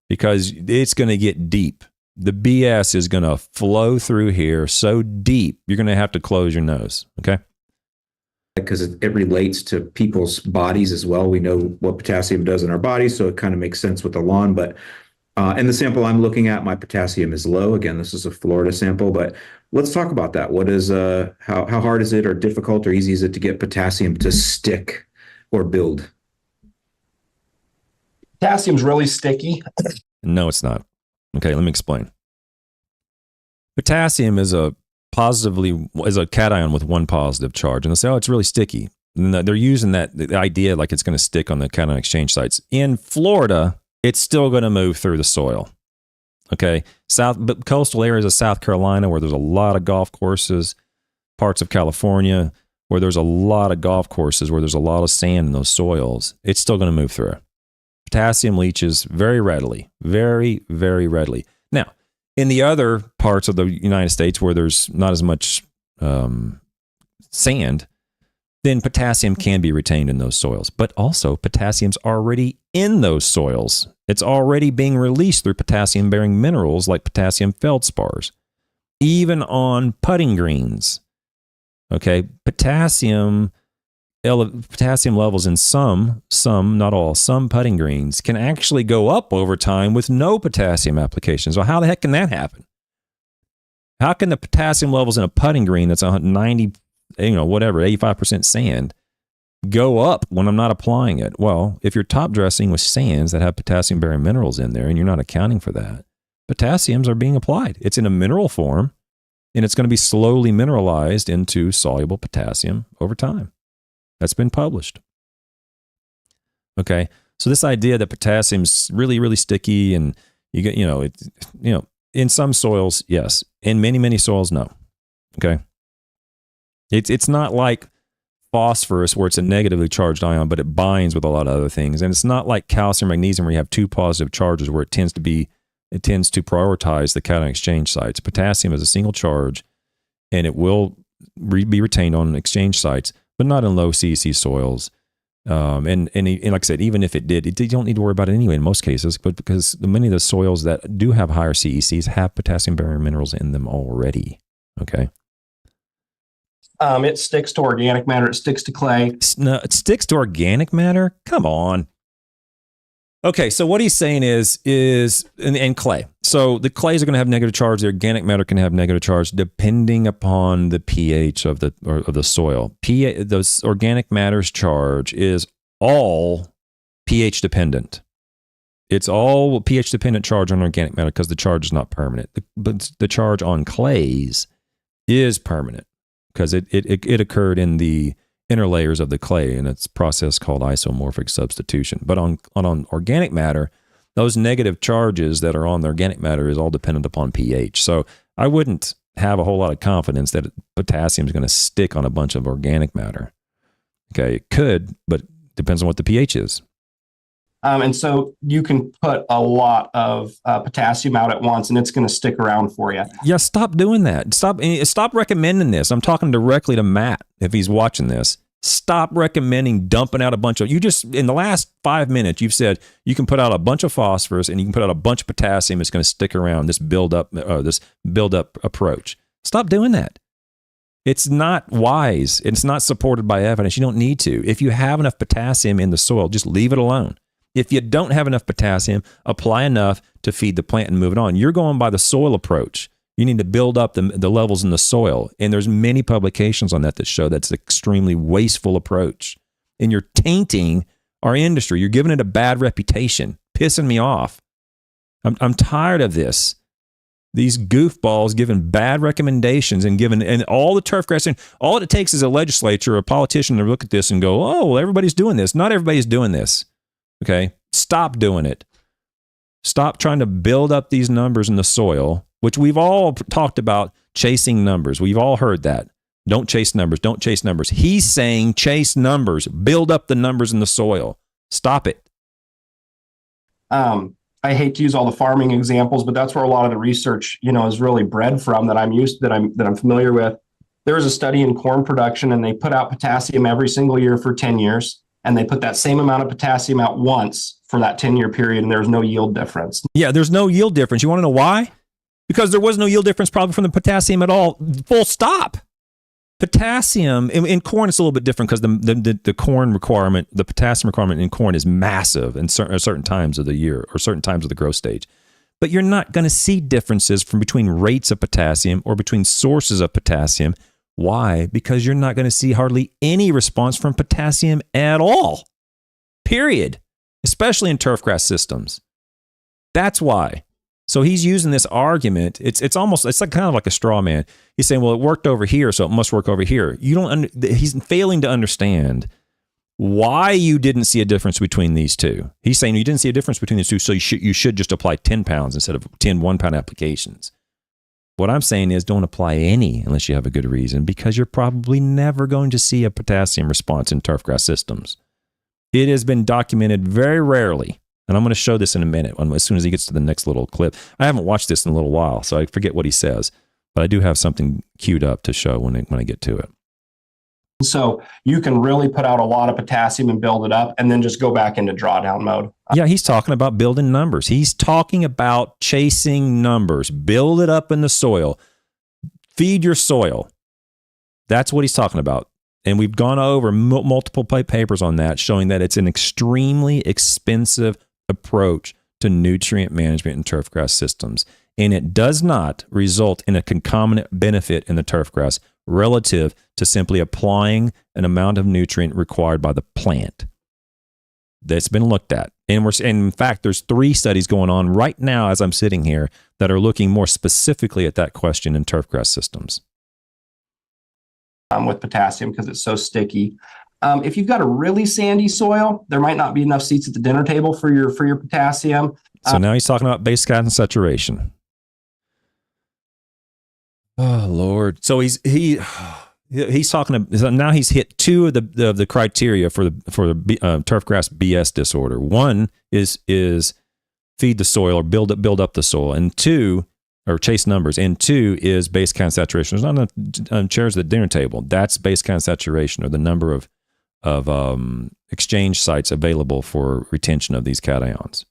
because it's going to get deep. The BS is going to flow through here so deep, you're going to have to close your nose, okay? because it relates to people's bodies as well. We know what potassium does in our bodies, so it kind of makes sense with the lawn. But in the sample I'm looking at, my potassium is low. Again, this is a Florida sample, but let's talk about that. What is how hard is it, or difficult or easy is it to get potassium to stick or build? Potassium's really sticky. No, it's not. Okay, let me explain. Potassium is a cation with one positive charge, and they say, oh, it's really sticky. And they're using the idea like it's going to stick on the cation exchange sites. In Florida, it's still going to move through the soil. Okay, but coastal areas of South Carolina, where there's a lot of golf courses, parts of California where there's a lot of golf courses, where there's a lot of sand in those soils, it's still going to move through. Potassium leaches very readily, very, very readily. Now, in the other parts of the United States where there's not as much sand, then potassium can be retained in those soils. But also, potassium's already in those soils. It's already being released through potassium-bearing minerals like potassium feldspars, even on putting greens. Okay, potassium levels in some, not all, some putting greens can actually go up over time with no potassium application. So how the heck can that happen? How can the potassium levels in a putting green that's 90, 85% sand go up when I'm not applying it? Well, if you're top dressing with sands that have potassium bearing minerals in there and you're not accounting for that, potassiums are being applied. It's in a mineral form, and it's going to be slowly mineralized into soluble potassium over time. That's been published. Okay, so this idea that potassium's really, really sticky, and you get, in some soils, yes. In many, many soils, no. Okay, it's not like phosphorus where it's a negatively charged ion, but it binds with a lot of other things, and it's not like calcium, magnesium where you have two positive charges where it tends to prioritize the cation exchange sites. Potassium is a single charge, and it will be retained on exchange sites, but not in low CEC soils. And like I said, even if it did, you don't need to worry about it anyway in most cases, but because many of the soils that do have higher CECs have potassium-bearing minerals in them already. Okay. It sticks to organic matter. It sticks to clay. No, it sticks to organic matter? Come on. Okay, so what he's saying is and clay. So the clays are going to have negative charge. The organic matter can have negative charge depending upon the pH of the soil. The organic matter's charge is all pH dependent. It's all pH dependent charge on organic matter because the charge is not permanent. But the charge on clays is permanent because it occurred in the inner layers of the clay, and it's a process called isomorphic substitution. But on organic matter, those negative charges that are on the organic matter is all dependent upon pH. So I wouldn't have a whole lot of confidence that potassium is going to stick on a bunch of organic matter. Okay, it could, but depends on what the pH is. And so you can put a lot of potassium out at once, and it's going to stick around for you. Yeah, stop doing that. Stop recommending this. I'm talking directly to Matt if he's watching this. Stop recommending dumping out a bunch of. You just in the last 5 minutes you've said you can put out a bunch of phosphorus and you can put out a bunch of potassium. It's going to stick around. This build up approach. Stop doing that. It's not wise. It's not supported by evidence. You don't need to. If you have enough potassium in the soil, just leave it alone. If you don't have enough potassium, apply enough to feed the plant and move it on. You're going by the soil approach. You need to build up the levels in the soil. And there's many publications on that show that's an extremely wasteful approach. And you're tainting our industry. You're giving it a bad reputation, pissing me off. I'm tired of this. These goofballs giving bad recommendations and all the turfgrass, and all it takes is a legislature or a politician to look at this and go, oh, well, everybody's doing this. Not everybody's doing this. Okay? Stop doing it. Stop trying to build up these numbers in the soil, which we've all talked about, chasing numbers. We've all heard that. Don't chase numbers. Don't chase numbers. He's saying chase numbers. Build up the numbers in the soil. Stop it. I hate to use all the farming examples, but that's where a lot of the research, is really bred from that I'm familiar with. There was a study in corn production, and they put out potassium every single year for 10 years, and they put that same amount of potassium out once for that 10-year period, and there was no yield difference. Yeah, there's no yield difference. You want to know why? Because there was no yield difference probably from the potassium at all. Full stop. Potassium in corn is a little bit different because the corn requirement, the potassium requirement in corn is massive in certain times of the year or certain times of the growth stage. But you're not going to see differences from between rates of potassium or between sources of potassium. Why? Because you're not going to see hardly any response from potassium at all. Period. Especially in turfgrass systems. That's why. So he's using this argument. It's like kind of like a straw man. He's saying, well, it worked over here, so it must work over here. He's failing to understand why you didn't see a difference between these two. He's saying you didn't see a difference between these two, so you should just apply 10 pounds instead of 10 1-pound applications. What I'm saying is don't apply any unless you have a good reason, because you're probably never going to see a potassium response in turfgrass systems. It has been documented very rarely. And I'm going to show this in a minute as soon as he gets to the next little clip. I haven't watched this in a little while, so I forget what he says. But I do have something queued up to show when I get to it. So you can really put out a lot of potassium and build it up and then just go back into drawdown mode. Yeah, he's talking about building numbers. He's talking about chasing numbers. Build it up in the soil. Feed your soil. That's what he's talking about. And we've gone over multiple papers on that, showing that it's an extremely expensive approach to nutrient management in turfgrass systems. And it does not result in a concomitant benefit in the turfgrass relative to simply applying an amount of nutrient required by the plant. That's been looked at. And in fact, there's 3 studies going on right now as I'm sitting here that are looking more specifically at that question in turfgrass systems. With potassium because it's so sticky. If you've got a really sandy soil, there might not be enough seats at the dinner table for your potassium. So now he's talking about base gas and saturation. Oh Lord! So he's talking. Now he's hit 2 of the criteria for the turfgrass BS disorder. One is feed the soil or build up the soil, and 2. Or chase numbers, and 2 is base count saturation. There's not enough chairs at the dinner table. That's base count saturation, or the number of exchange sites available for retention of these cations.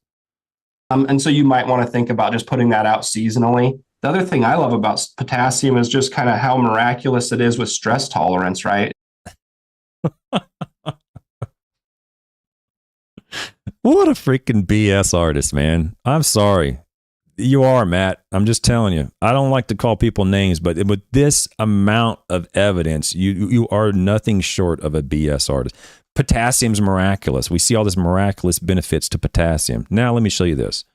And so you might want to think about just putting that out seasonally. The other thing I love about potassium is just kind of how miraculous it is with stress tolerance, right? What a freaking BS artist, man. I'm sorry. You are, Matt. I'm just telling you. I don't like to call people names, but with this amount of evidence, you are nothing short of a BS artist. Potassium's miraculous. We see all this miraculous benefits to potassium. Now let me show you this.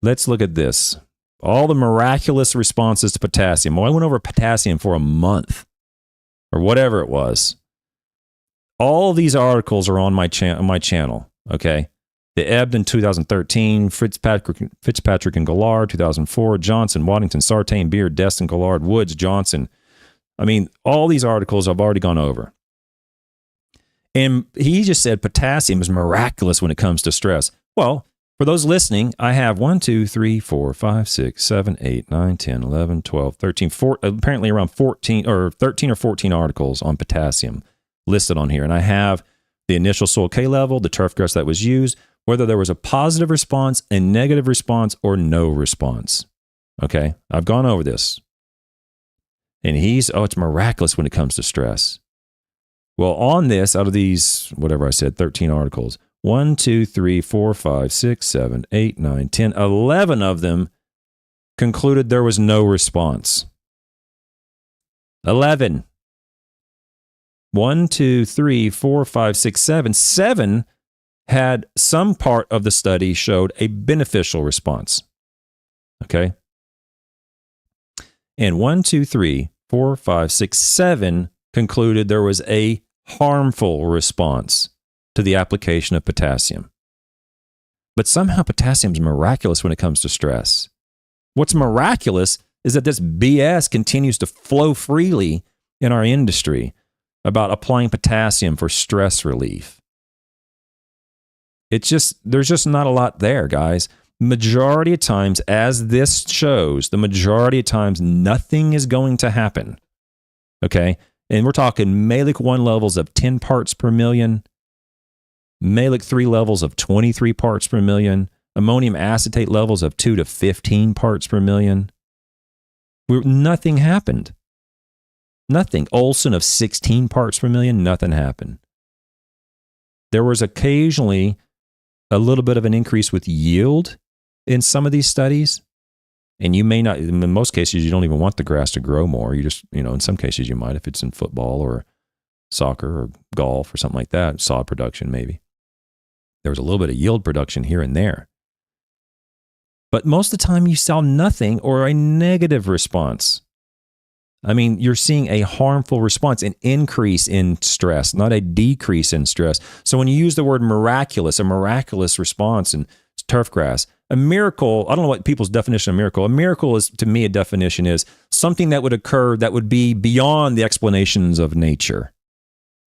Let's look at this. All the miraculous responses to potassium. Well, I went over potassium for a month or whatever it was. All these articles are on my channel, okay? The Ebbed in 2013, Fitzpatrick and Gallard, 2004, Johnson, Waddington, Sartain, Beard, Destin, Gallard, Woods, Johnson. I mean, all these articles I've already gone over. And he just said potassium is miraculous when it comes to stress. Well, for those listening, I have 1, 2, 3, 4, 5, 6, 7, 8, 9, 10, 11, 12, 13, apparently around 14 or 13 or 14 articles on potassium listed on here. And I have the initial soil K level, the turfgrass that was used, whether there was a positive response, a negative response, or no response. Okay? I've gone over this. And it's miraculous when it comes to stress. Well, on this, out of these, whatever I said, 13 articles, 1, 2, 3, 4, 5, 6, 7, 8, 9, 10, 11 of them concluded there was no response. 11. 1, 2, 3, 4, 5, 6, 7. 7 had some part of the study showed a beneficial response. Okay? And 1, 2, 3, 4, 5, 6, 7 concluded there was a harmful response to the application of potassium. But somehow potassium is miraculous when it comes to stress. What's miraculous is that this BS continues to flow freely in our industry about applying potassium for stress relief. There's just not a lot there, guys. Majority of times, as this shows, the majority of times, nothing is going to happen. Okay? And we're talking Mehlich 1 levels of 10 parts per million, Mehlich 3 levels of 23 parts per million, ammonium acetate levels of 2 to 15 parts per million. Nothing happened. Nothing. Olson of 16 parts per million, nothing happened. There was occasionally a little bit of an increase with yield in some of these studies. And you may not, in most cases, you don't even want the grass to grow more. You just, in some cases you might, if it's in football or soccer or golf or something like that, sod production maybe. There was a little bit of yield production here and there. But most of the time you saw nothing or a negative response. I mean, you're seeing a harmful response, an increase in stress, not a decrease in stress. So when you use the word miraculous, a miraculous response in turfgrass, a miracle, I don't know what people's definition of miracle. A miracle is, to me, a definition is something that would occur that would be beyond the explanations of nature.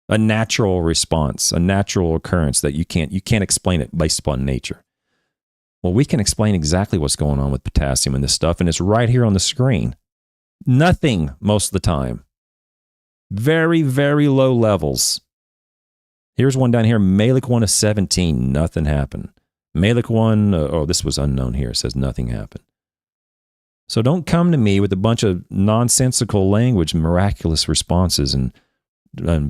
A natural response, a natural occurrence that you can't explain it based upon nature. Well, we can explain exactly what's going on with potassium in this stuff, and it's right here on the screen. Nothing most of the time. Very, very low levels. Here's one down here, Mehlich 1 of 17, nothing happened. Mehlich 1, this was unknown here, it says nothing happened. So don't come to me with a bunch of nonsensical language, miraculous responses and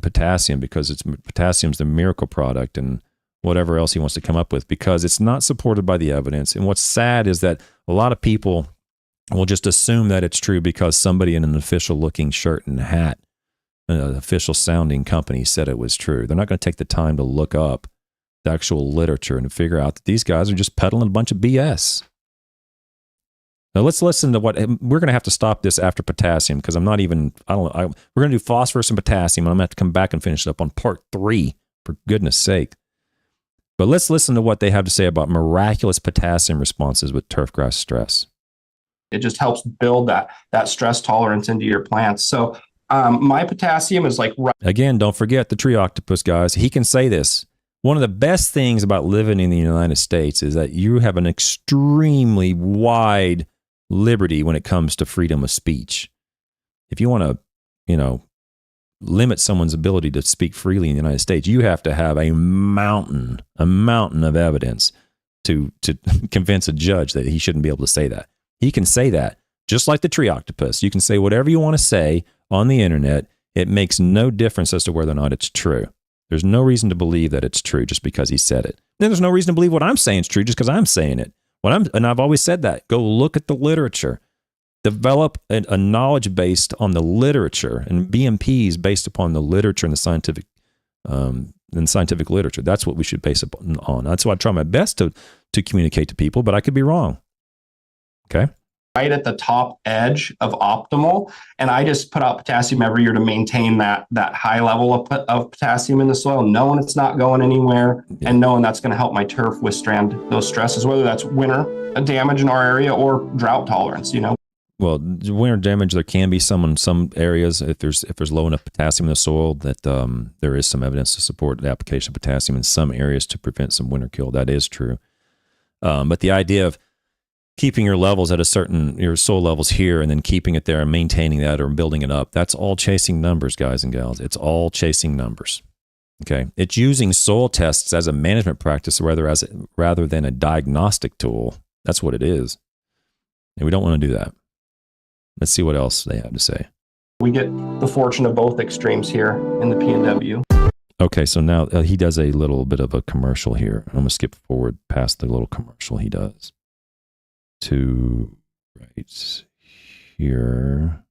potassium, because potassium's the miracle product and whatever else he wants to come up with, because it's not supported by the evidence. And what's sad is that a lot of people will just assume that it's true because somebody in an official looking shirt and hat, an official sounding company said it was true. They're not going to take the time to look up the actual literature and to figure out that these guys are just peddling a bunch of BS. Now let's listen to what we're going to have to stop this after potassium, because we're going to do phosphorus and potassium, and I'm going to have to come back and finish it up on part 3, for goodness sake. But let's listen to what they have to say about miraculous potassium responses with turfgrass stress. It just helps build that stress tolerance into your plants. So my potassium is again, don't forget the tree octopus, guys. He can say this. One of the best things about living in the United States is that you have an extremely wide liberty when it comes to freedom of speech. If you want to, limit someone's ability to speak freely in the United States, you have to have a mountain of evidence to convince a judge that he shouldn't be able to say that. He can say that, just like the tree octopus. You can say whatever you want to say on the internet. It makes no difference as to whether or not it's true. There's no reason to believe that it's true just because he said it. And there's no reason to believe what I'm saying is true just because I'm saying it. And I've always said that. Go look at the literature. Develop a knowledge based on the literature, and BMPs based upon the literature and the scientific literature. That's what we should base it on. That's why I try my best to communicate to people, but I could be wrong. Okay. Right at the top edge of optimal. And I just put out potassium every year to maintain that high level of potassium in the soil, knowing it's not going anywhere, and knowing that's going to help my turf withstand those stresses, whether that's winter damage in our area or drought tolerance, Well, winter damage, there can be some in some areas if there's low enough potassium in the soil that there is some evidence to support the application of potassium in some areas to prevent some winter kill. That is true. But the idea of keeping your levels at your soil levels here and then keeping it there and maintaining that or building it up, that's all chasing numbers, guys and gals. It's all chasing numbers. Okay. It's using soil tests as a management practice rather than a diagnostic tool. That's what it is. And we don't want to do that. Let's see what else they have to say. We get the fortune of both extremes here in the P&W. Okay, so now he does a little bit of a commercial here. I'm going to skip forward past the little commercial he does to right right here.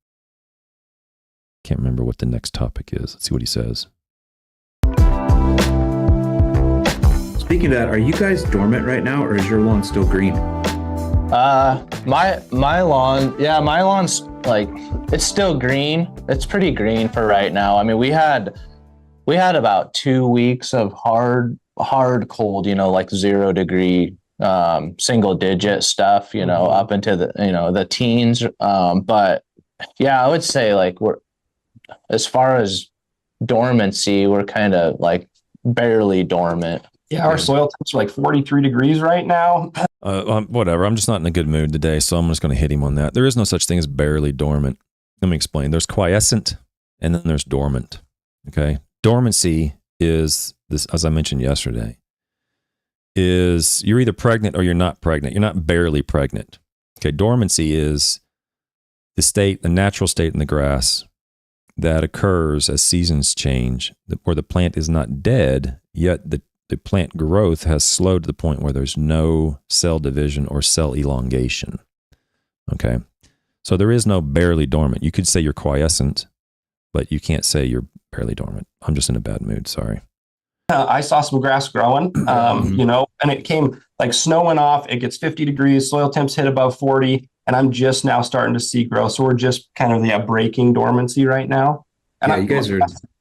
Can't remember what the next topic is. Let's see what he says. Speaking of that, are you guys dormant right now, or is your lawn still green? My lawn, yeah, my lawn's like, it's still green. It's pretty green for right now. I mean, we had about 2 weeks of hard cold, like 0 degree, single digit stuff, up into the teens. But yeah, I would say like as far as dormancy, we're kind of like barely dormant. Yeah, our soil temps are like 43 degrees right now. Whatever. I'm just not in a good mood today, so I'm just going to hit him on that. There is no such thing as barely dormant. Let me explain. There's quiescent, and then there's dormant. Okay, dormancy is this, as I mentioned yesterday, is you're either pregnant or you're not pregnant. You're not barely pregnant. Okay, dormancy is the natural state in the grass that occurs as seasons change, where the plant is not dead, yet the plant growth has slowed to the point where there's no cell division or cell elongation. Okay, so there is no barely dormant. You could say you're quiescent, but you can't say you're barely dormant. I'm just in a bad mood. Sorry. I saw some grass growing, and it came like snowing off. It gets 50 degrees, soil temps hit above 40, and I'm just now starting to see growth. So we're just kind of breaking dormancy right now. And yeah, you guys are.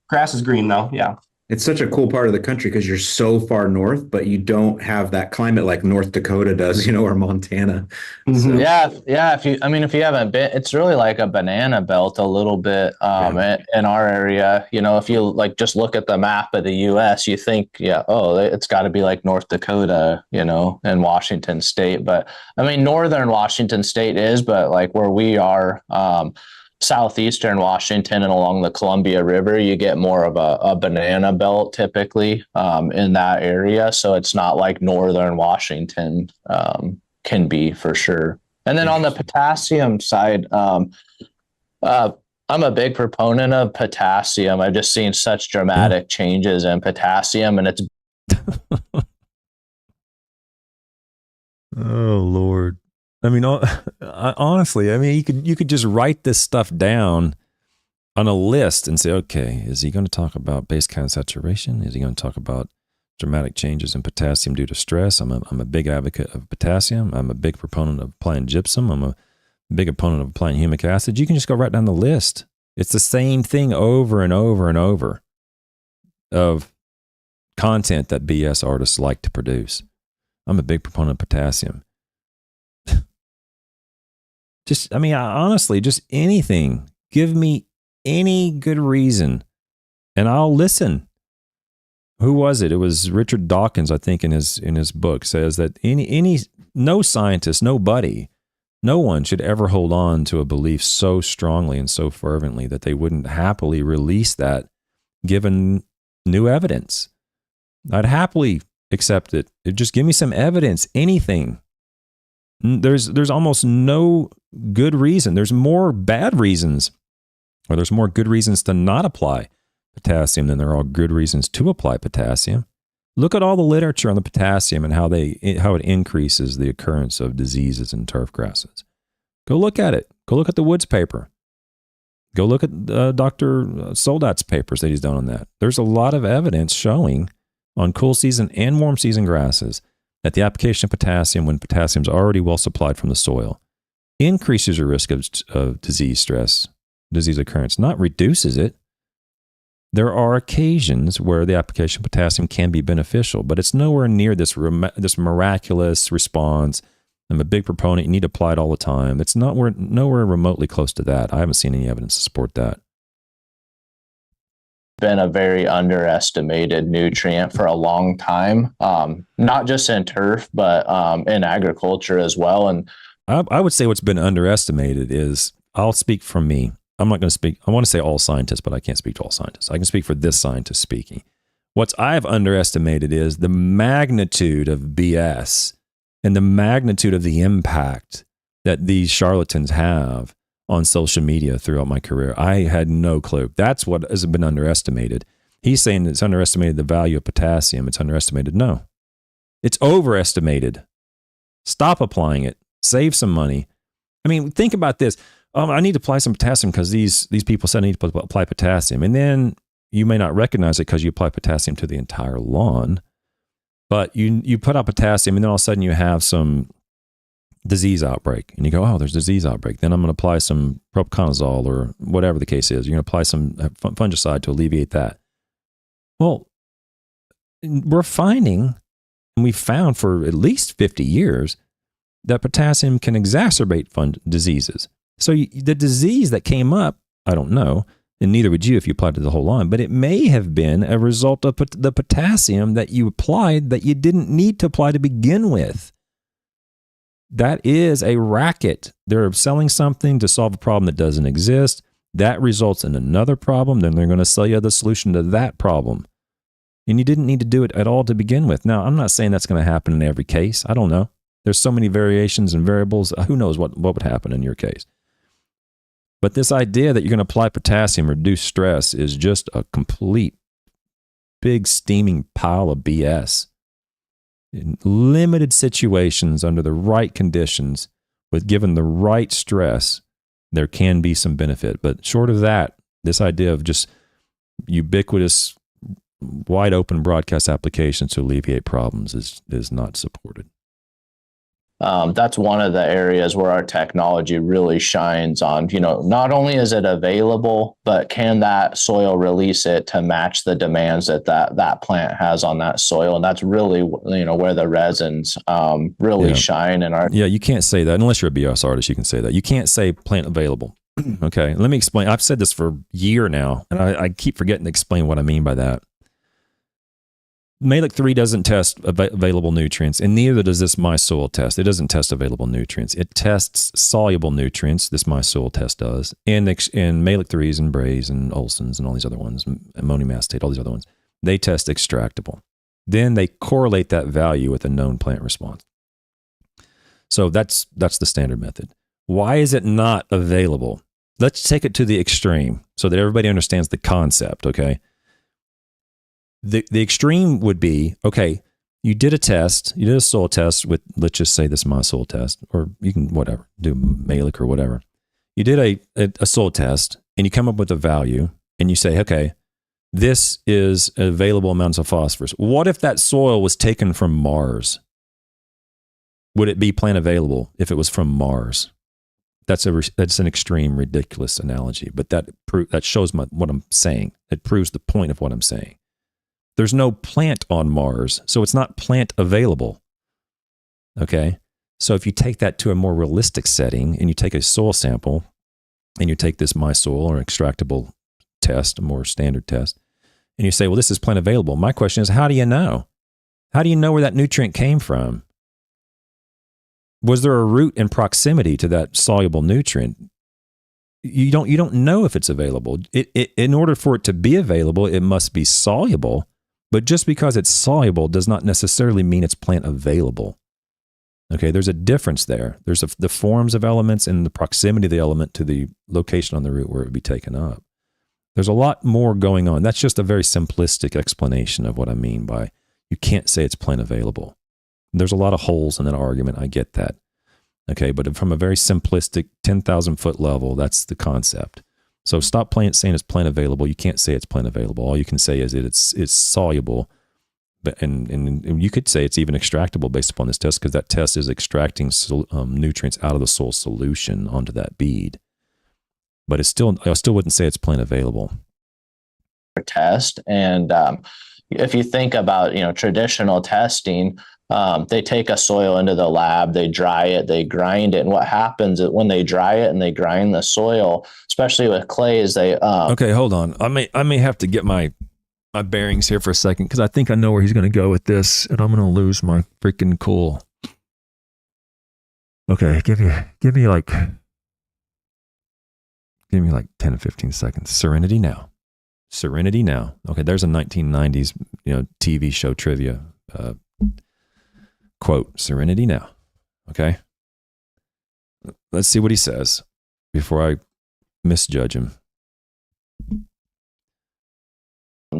Grass is green though. Yeah. It's such a cool part of the country because you're so far north, but you don't have that climate like North Dakota does, or Montana. Mm-hmm. So. Yeah. If you haven't been, it's really like a banana belt a little bit in our area. If you just look at the map of the U.S., you think, it's got to be like North Dakota, and Washington State. But I mean, northern Washington State is, but like where we are, southeastern Washington and along the Columbia River, you get more of a banana belt typically in that area. So it's not like northern Washington can be for sure. And then on the potassium side, I'm a big proponent of potassium. I've just seen such dramatic changes in potassium, and it's oh Lord. I mean, honestly, you could just write this stuff down on a list and say, okay, is he going to talk about base count saturation? Is he going to talk about dramatic changes in potassium due to stress? I'm a big advocate of potassium. I'm a big proponent of applying gypsum. I'm a big opponent of applying humic acid. You can just go right down the list. It's the same thing over and over and over of content that BS artists like to produce. I'm a big proponent of potassium. Honestly, just anything. Give me any good reason, and I'll listen. Who was it? It was Richard Dawkins, I think, in his book, says that no scientist, no one should ever hold on to a belief so strongly and so fervently that they wouldn't happily release that given new evidence. I'd happily accept it. Just give me some evidence, anything. There's almost no good reason. There's more bad reasons, or there's more good reasons to not apply potassium than there are good reasons to apply potassium. Look at all the literature on the potassium and how it increases the occurrence of diseases in turf grasses. Go look at it. Go look at the Woods paper. Go look at Dr. Soldat's papers that he's done on that. There's a lot of evidence showing on cool season and warm season grasses that the application of potassium, when potassium is already well supplied from the soil, increases your risk of disease occurrence, not reduces it. There are occasions where the application of potassium can be beneficial, but it's nowhere near this miraculous response. I'm a big proponent. You need to apply it all the time. It's nowhere remotely close to that. I haven't seen any evidence to support that. Been a very underestimated nutrient for a long time, not just in turf, but in agriculture as well. And I would say what's been underestimated is, I'll speak from me. I'm not going to speak. I want to say all scientists, but I can't speak to all scientists. I can speak for this scientist speaking. What I've underestimated is the magnitude of BS and the magnitude of the impact that these charlatans have on social media throughout my career. I had no clue. That's what has been underestimated. He's saying it's underestimated the value of potassium. It's underestimated. No, it's overestimated. Stop applying it. Save some money. I mean, think about this. I need to apply some potassium because these people said I need to apply potassium. And then you may not recognize it because you apply potassium to the entire lawn. But you put out potassium and then all of a sudden you have some disease outbreak. And you go, oh, there's a disease outbreak. Then I'm going to apply some propiconazole or whatever the case is. You're going to apply some fungicide to alleviate that. Well, we're finding, and we've found for at least 50 years, that potassium can exacerbate diseases. So the disease that came up, I don't know, and neither would you if you applied to the whole lawn, but it may have been a result of the potassium that you applied that you didn't need to apply to begin with. That is a racket. They're selling something to solve a problem that doesn't exist. That results in another problem. Then they're going to sell you the solution to that problem. And you didn't need to do it at all to begin with. Now, I'm not saying that's going to happen in every case. I don't know. There's so many variations and variables. Who knows what would happen in your case? But this idea that you're going to apply potassium, reduce stress, is just a complete big steaming pile of BS. In limited situations, under the right conditions, with given the right stress, there can be some benefit. But short of that, this idea of just ubiquitous, wide open broadcast applications to alleviate problems is not supported. That's one of the areas where our technology really shines on, not only is it available, but can that soil release it to match the demands that plant has on that soil? And that's really, where the resins really shine in our. Yeah, you can't say that unless you're a BS artist. You can say that. You can't say plant available. Okay, let me explain. I've said this for a year now, and I keep forgetting to explain what I mean by that. Malic 3 doesn't test available nutrients, and neither does this My Soil test. It doesn't test available nutrients. It tests soluble nutrients, this My Soil test does, and Malic 3s and Brays and Olsons and all these other ones, ammonium acetate, all these other ones, they test extractable. Then they correlate that value with a known plant response. So that's the standard method. Why is it not available? Let's take it to the extreme so that everybody understands the concept, okay? The extreme would be, okay, you did a soil test with, let's just say this My Soil test, or you can, whatever, do Malic or whatever. You did a soil test and you come up with a value and you say, okay, this is available amounts of phosphorus. What if that soil was taken from Mars? Would it be plant available if it was from Mars? That's an extreme, ridiculous analogy, but that shows what I'm saying. It proves the point of what I'm saying. There's no plant on Mars, so it's not plant available. Okay? So if you take that to a more realistic setting and you take a soil sample and you take this My Soil or extractable test, a more standard test, and you say, well, this is plant available. My question is, how do you know? How do you know where that nutrient came from? Was there a root in proximity to that soluble nutrient? You don't know if it's available. In order for it to be available, it must be soluble. But just because it's soluble does not necessarily mean it's plant available. Okay, there's a difference there. There's the forms of elements and the proximity of the element to the location on the root where it would be taken up. There's a lot more going on. That's just a very simplistic explanation of what I mean by you can't say it's plant available. There's a lot of holes in that argument. I get that. Okay, but from a very simplistic 10,000 foot level, that's the concept. So stop saying it's plant available. You can't say it's plant available. All you can say is that it's soluble, but and you could say it's even extractable based upon this test because that test is extracting nutrients out of the soil solution onto that bead. But I still wouldn't say it's plant available. Test, and if you think about traditional testing. They take a soil into the lab, they dry it, they grind it. And what happens is when they dry it and they grind the soil, especially with clay, is they... Okay, hold on. I may have to get my bearings here for a second because I think I know where he's going to go with this and I'm going to lose my freaking cool. Okay, give me like 10 to 15 seconds. Serenity now. Okay, there's a 1990s TV show trivia quote, serenity now. Okay. Let's see what he says before I misjudge him.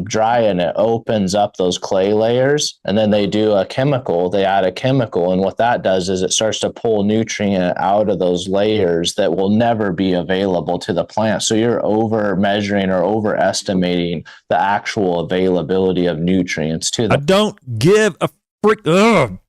dry and it opens up those clay layers. And then they do a chemical, they add a chemical. And what that does is it starts to pull nutrient out of those layers that will never be available to the plant. So you're over measuring or overestimating the actual availability of nutrients to the I don't give a frick. Ugh.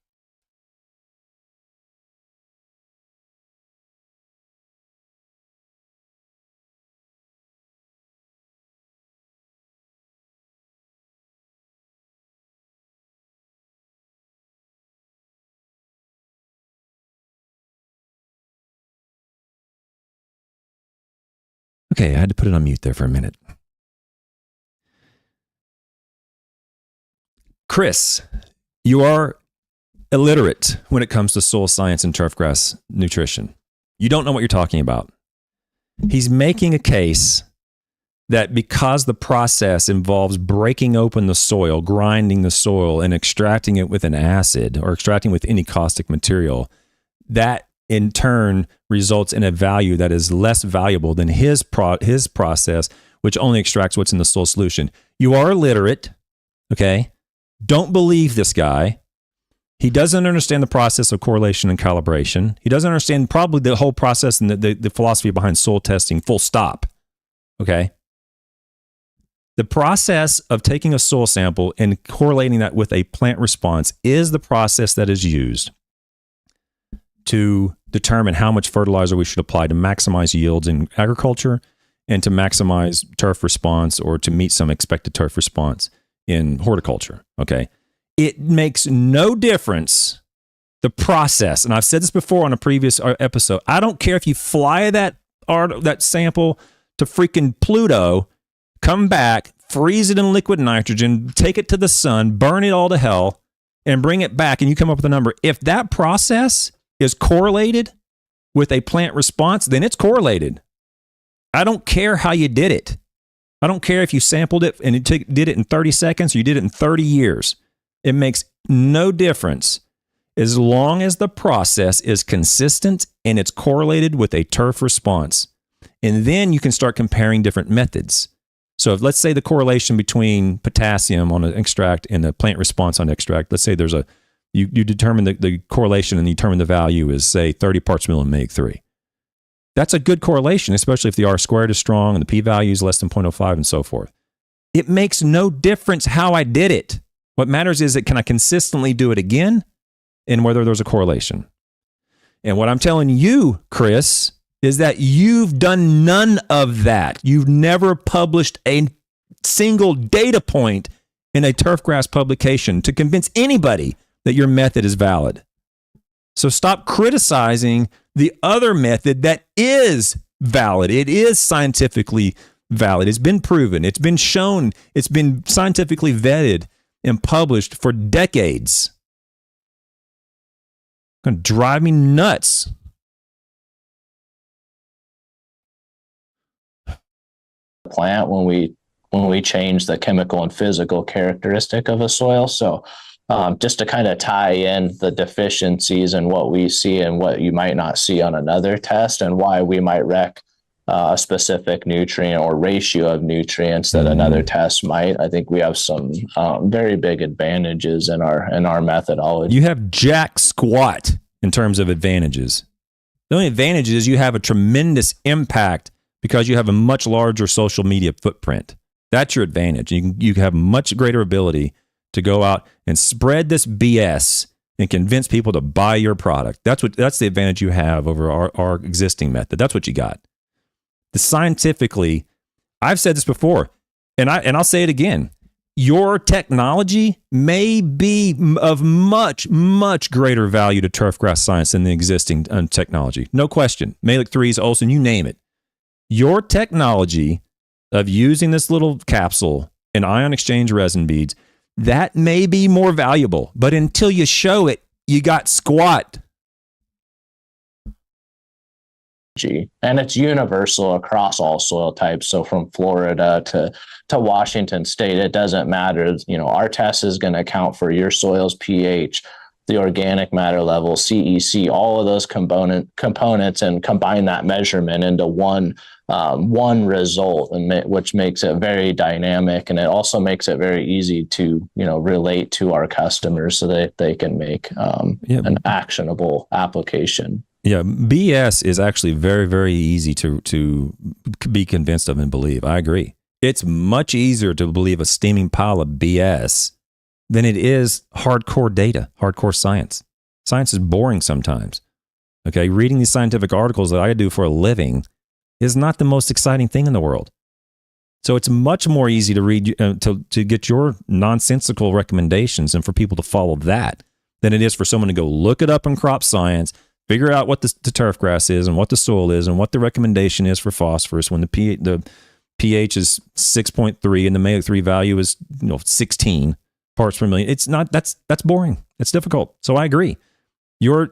Okay, I had to put it on mute there for a minute. Chris, you are illiterate when it comes to soil science and turfgrass nutrition. You don't know what you're talking about. He's making a case that because the process involves breaking open the soil, grinding the soil, and extracting it with an acid or extracting with any caustic material, that in turn results in a value that is less valuable than his process, which only extracts what's in the soil solution. You are illiterate, okay? Don't believe this guy. He doesn't understand the process of correlation and calibration. He doesn't understand probably the whole process and the philosophy behind soil testing, full stop, okay? The process of taking a soil sample and correlating that with a plant response is the process that is used to determine how much fertilizer we should apply to maximize yields in agriculture and to maximize turf response or to meet some expected turf response in horticulture, okay? It makes no difference, the process, and I've said this before on a previous episode, I don't care if you fly that sample to freaking Pluto, come back, freeze it in liquid nitrogen, take it to the sun, burn it all to hell, and bring it back, and you come up with a number. If that process is correlated with a plant response, then it's correlated. I don't care how you did it. I don't care if you sampled it and you did it in 30 seconds or you did it in 30 years. It makes no difference as long as the process is consistent and it's correlated with a turf response. And then you can start comparing different methods. So if, let's say the correlation between potassium on an extract and the plant response on extract, let's say there's you determine the correlation and you determine the value is, say, 30 parts per million MEG3. That's a good correlation, especially if the R squared is strong and the p-value is less than 0.05 and so forth. It makes no difference how I did it. What matters is that can I consistently do it again and whether there's a correlation. And what I'm telling you, Chris, is that you've done none of that. You've never published a single data point in a turfgrass publication to convince anybody that your method is valid. So stop criticizing the other method that is valid. It is scientifically valid. It's been proven. It's been shown. It's been scientifically vetted and published for decades. It's going to drive me nuts. Plant when we change the chemical and physical characteristic of a soil. So just to kind of tie in the deficiencies and what we see and what you might not see on another test and why we might rec a specific nutrient or ratio of nutrients that another test might. I think we have some very big advantages in our methodology. You have jack squat in terms of advantages. The only advantage is you have a tremendous impact because you have a much larger social media footprint. That's your advantage. You have much greater ability to go out and spread this BS and convince people to buy your product. That's the advantage you have over our existing method. That's what you got. Scientifically, I've said this before, and I'll say it again. Your technology may be of much, much greater value to turfgrass science than the existing technology. No question. Malik 3s, Olsen, you name it. Your technology of using this little capsule and ion exchange resin beads, that may be more valuable, but until you show it, you got squat. And it's universal across all soil types. So from Florida to Washington State, it doesn't matter. You know, our test is going to account for your soil's pH, the organic matter level, CEC, all of those components, and combine that measurement into one result, and which makes it very dynamic, and it also makes it very easy to relate to our customers so that they can make an actionable application. Yeah, BS is actually very, very easy to be convinced of and believe. I agree. It's much easier to believe a steaming pile of BS than it is hardcore data, hardcore science. Science is boring sometimes. Okay, reading these scientific articles that I do for a living is not the most exciting thing in the world. So it's much more easy to read, to get your nonsensical recommendations and for people to follow that than it is for someone to go look it up in crop science, figure out what the turf grass is and what the soil is and what the recommendation is for phosphorus when the pH is 6.3 and the malic 3 value is 16 parts per million. It's not, that's boring. It's difficult. So I agree. Your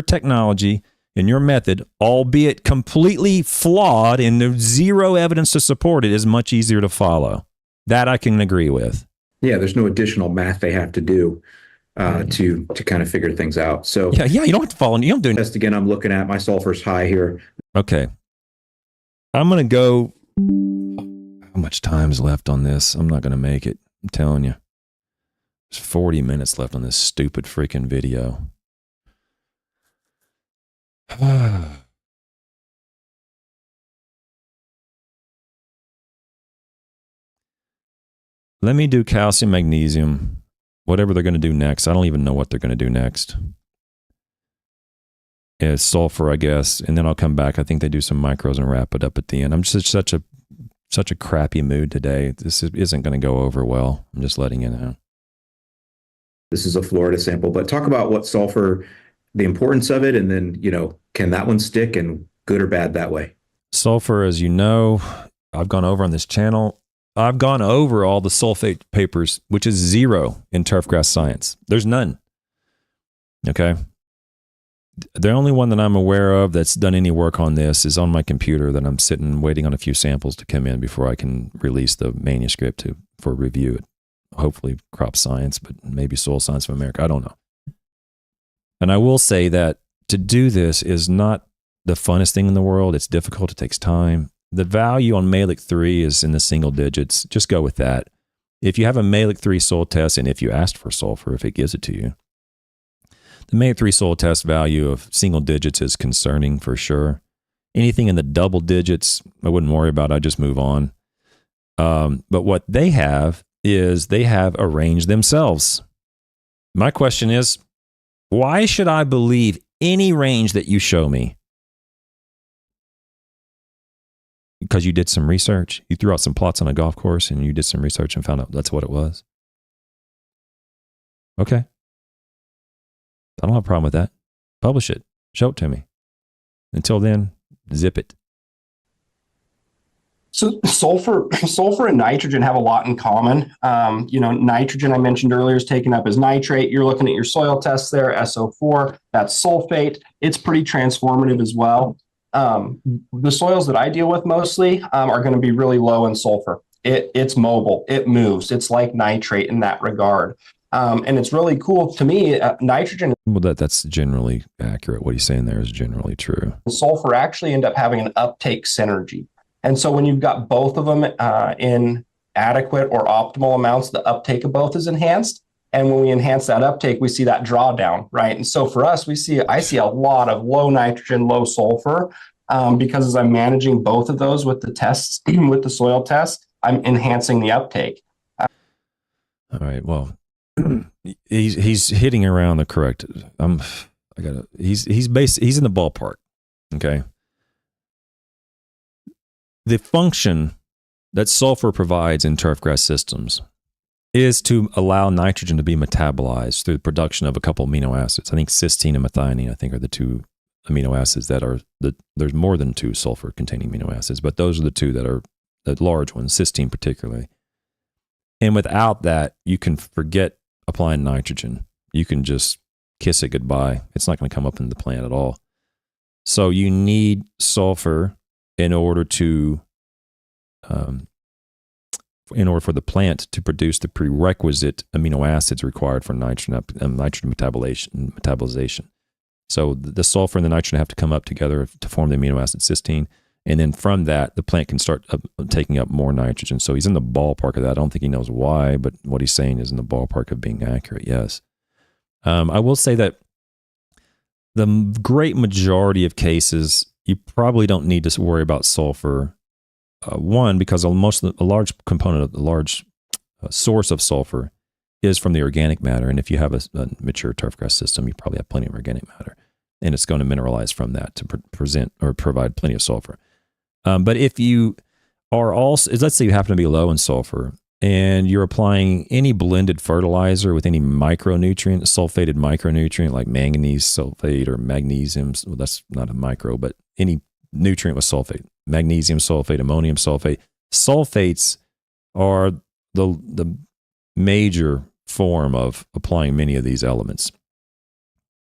technology and your method, albeit completely flawed and there's zero evidence to support it, is much easier to follow. That I can agree with. Yeah, there's no additional math they have to do to kind of figure things out. So yeah, you don't have to follow. You don't do test again. I'm looking at my sulfur's high here. Okay, I'm gonna go. How much time is left on this? I'm not gonna make it. I'm telling you. There's 40 minutes left on this stupid freaking video. Let me do calcium, magnesium, whatever they're going to do next. I don't even know what they're going to do next. It's sulfur, I guess, and then I'll come back. I think they do some micros and wrap it up at the end. I'm just such a crappy mood today. This isn't going to go over well. I'm just letting you know. This is a Florida sample, but talk about what sulfur, the importance of it, and then, can that one stick, and good or bad that way? Sulfur, as you know, I've gone over on this channel. I've gone over all the sulfate papers, which is zero in turfgrass science. There's none. Okay. The only one that I'm aware of that's done any work on this is on my computer that I'm sitting waiting on a few samples to come in before I can release the manuscript for review. Hopefully crop science, but maybe soil science of America. I don't know. And I will say that to do this is not the funnest thing in the world. It's difficult. It takes time. The value on malic 3 is in the single digits. Just go with that. If you have a malic 3 soil test, and if you asked for sulfur, if it gives it to you, the malic 3 soil test value of single digits is concerning for sure. Anything in the double digits, I wouldn't worry about. I'd just move on. But what they have is they have a range themselves. My question is, why should I believe any range that you show me? Because you did some research. You threw out some plots on a golf course and you did some research and found out that's what it was. Okay. I don't have a problem with that. Publish it. Show it to me. Until then, zip it. So sulfur and nitrogen have a lot in common. Nitrogen I mentioned earlier is taken up as nitrate. You're looking at your soil tests there, SO4, that's sulfate. It's pretty transformative as well. The soils that I deal with mostly are going to be really low in sulfur. It's mobile. It moves. It's like nitrate in that regard. And it's really cool to me. Nitrogen. Well, that's generally accurate. What he's saying there is generally true. Sulfur actually end up having an uptake synergy. And so when you've got both of them in adequate or optimal amounts, the uptake of both is enhanced. And when we enhance that uptake, we see that drawdown, right? And so for us, I see a lot of low nitrogen, low sulfur, because as I'm managing both of those with the tests, with the soil tests, I'm enhancing the uptake. All right. Well, he's hitting around the correct. He's in the ballpark. Okay. The function that sulfur provides in turfgrass systems is to allow nitrogen to be metabolized through the production of a couple amino acids. I think cysteine and methionine, are the two amino acids that are there's more than two sulfur-containing amino acids, but those are the two that are the large ones, cysteine particularly. And without that, you can forget applying nitrogen. You can just kiss it goodbye. It's not going to come up in the plant at all. So you need sulfur in order to in order for the plant to produce the prerequisite amino acids required for nitrogen metabolization. So the sulfur and the nitrogen have to come up together to form the amino acid cysteine. And then from that, the plant can start taking up more nitrogen. So he's in the ballpark of that. I don't think he knows why, but what he's saying is in the ballpark of being accurate, yes. I will say that the great majority of cases, you probably don't need to worry about sulfur. One, because a large component of the large source of sulfur is from the organic matter. And if you have a mature turfgrass system, you probably have plenty of organic matter. And it's going to mineralize from that to provide plenty of sulfur. But if you are also, let's say you happen to be low in sulfur and you're applying any blended fertilizer with any micronutrient, sulfated micronutrient like manganese sulfate or magnesium, well, that's not a micro, but any nutrient with sulfate, magnesium sulfate, ammonium sulfate. Sulfates are the major form of applying many of these elements.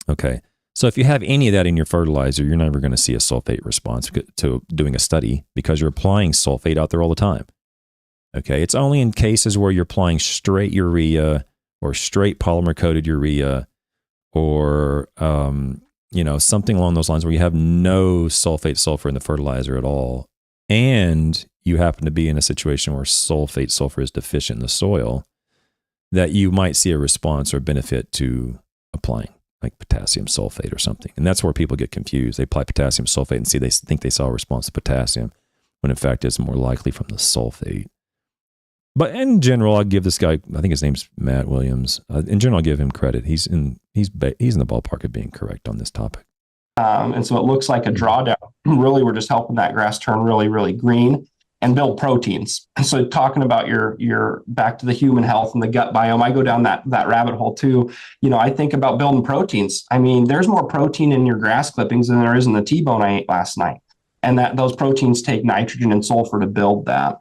Okay. So if you have any of that in your fertilizer, you're never going to see a sulfate response to doing a study because you're applying sulfate out there all the time. Okay. It's only in cases where you're applying straight urea or straight polymer coated urea or, something along those lines where you have no sulfur in the fertilizer at all. And you happen to be in a situation where sulfur is deficient in the soil, that you might see a response or benefit to applying like potassium sulfate or something. And that's where people get confused. They apply potassium sulfate and they think they saw a response to potassium, when in fact it's more likely from the sulfate. But in general, I'll give this guy, I think his name's Matt Williams. In general, I'll give him credit. He's in the ballpark of being correct on this topic. And so it looks like a drawdown. Really, we're just helping that grass turn really, really green and build proteins. So talking about your back to the human health and the gut biome, I go down that rabbit hole too. I think about building proteins. I mean, there's more protein in your grass clippings than there is in the T-bone I ate last night. And that those proteins take nitrogen and sulfur to build that.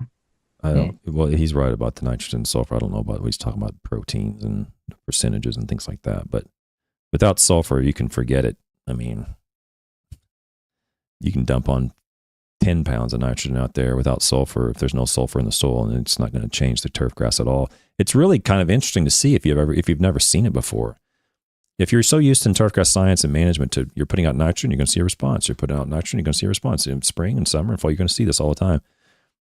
Well, he's right about the nitrogen and sulfur. I don't know about what he's talking about, proteins and percentages and things like that. But without sulfur, you can forget it. I mean, you can dump on 10 pounds of nitrogen out there without sulfur if there's no sulfur in the soil, and it's not going to change the turf grass at all. It's really kind of interesting to see if you've never seen it before. If you're so used to turf grass science and management to you're putting out nitrogen, you're going to see a response. You're putting out nitrogen, you're going to see a response. In spring and summer and fall, you're going to see this all the time.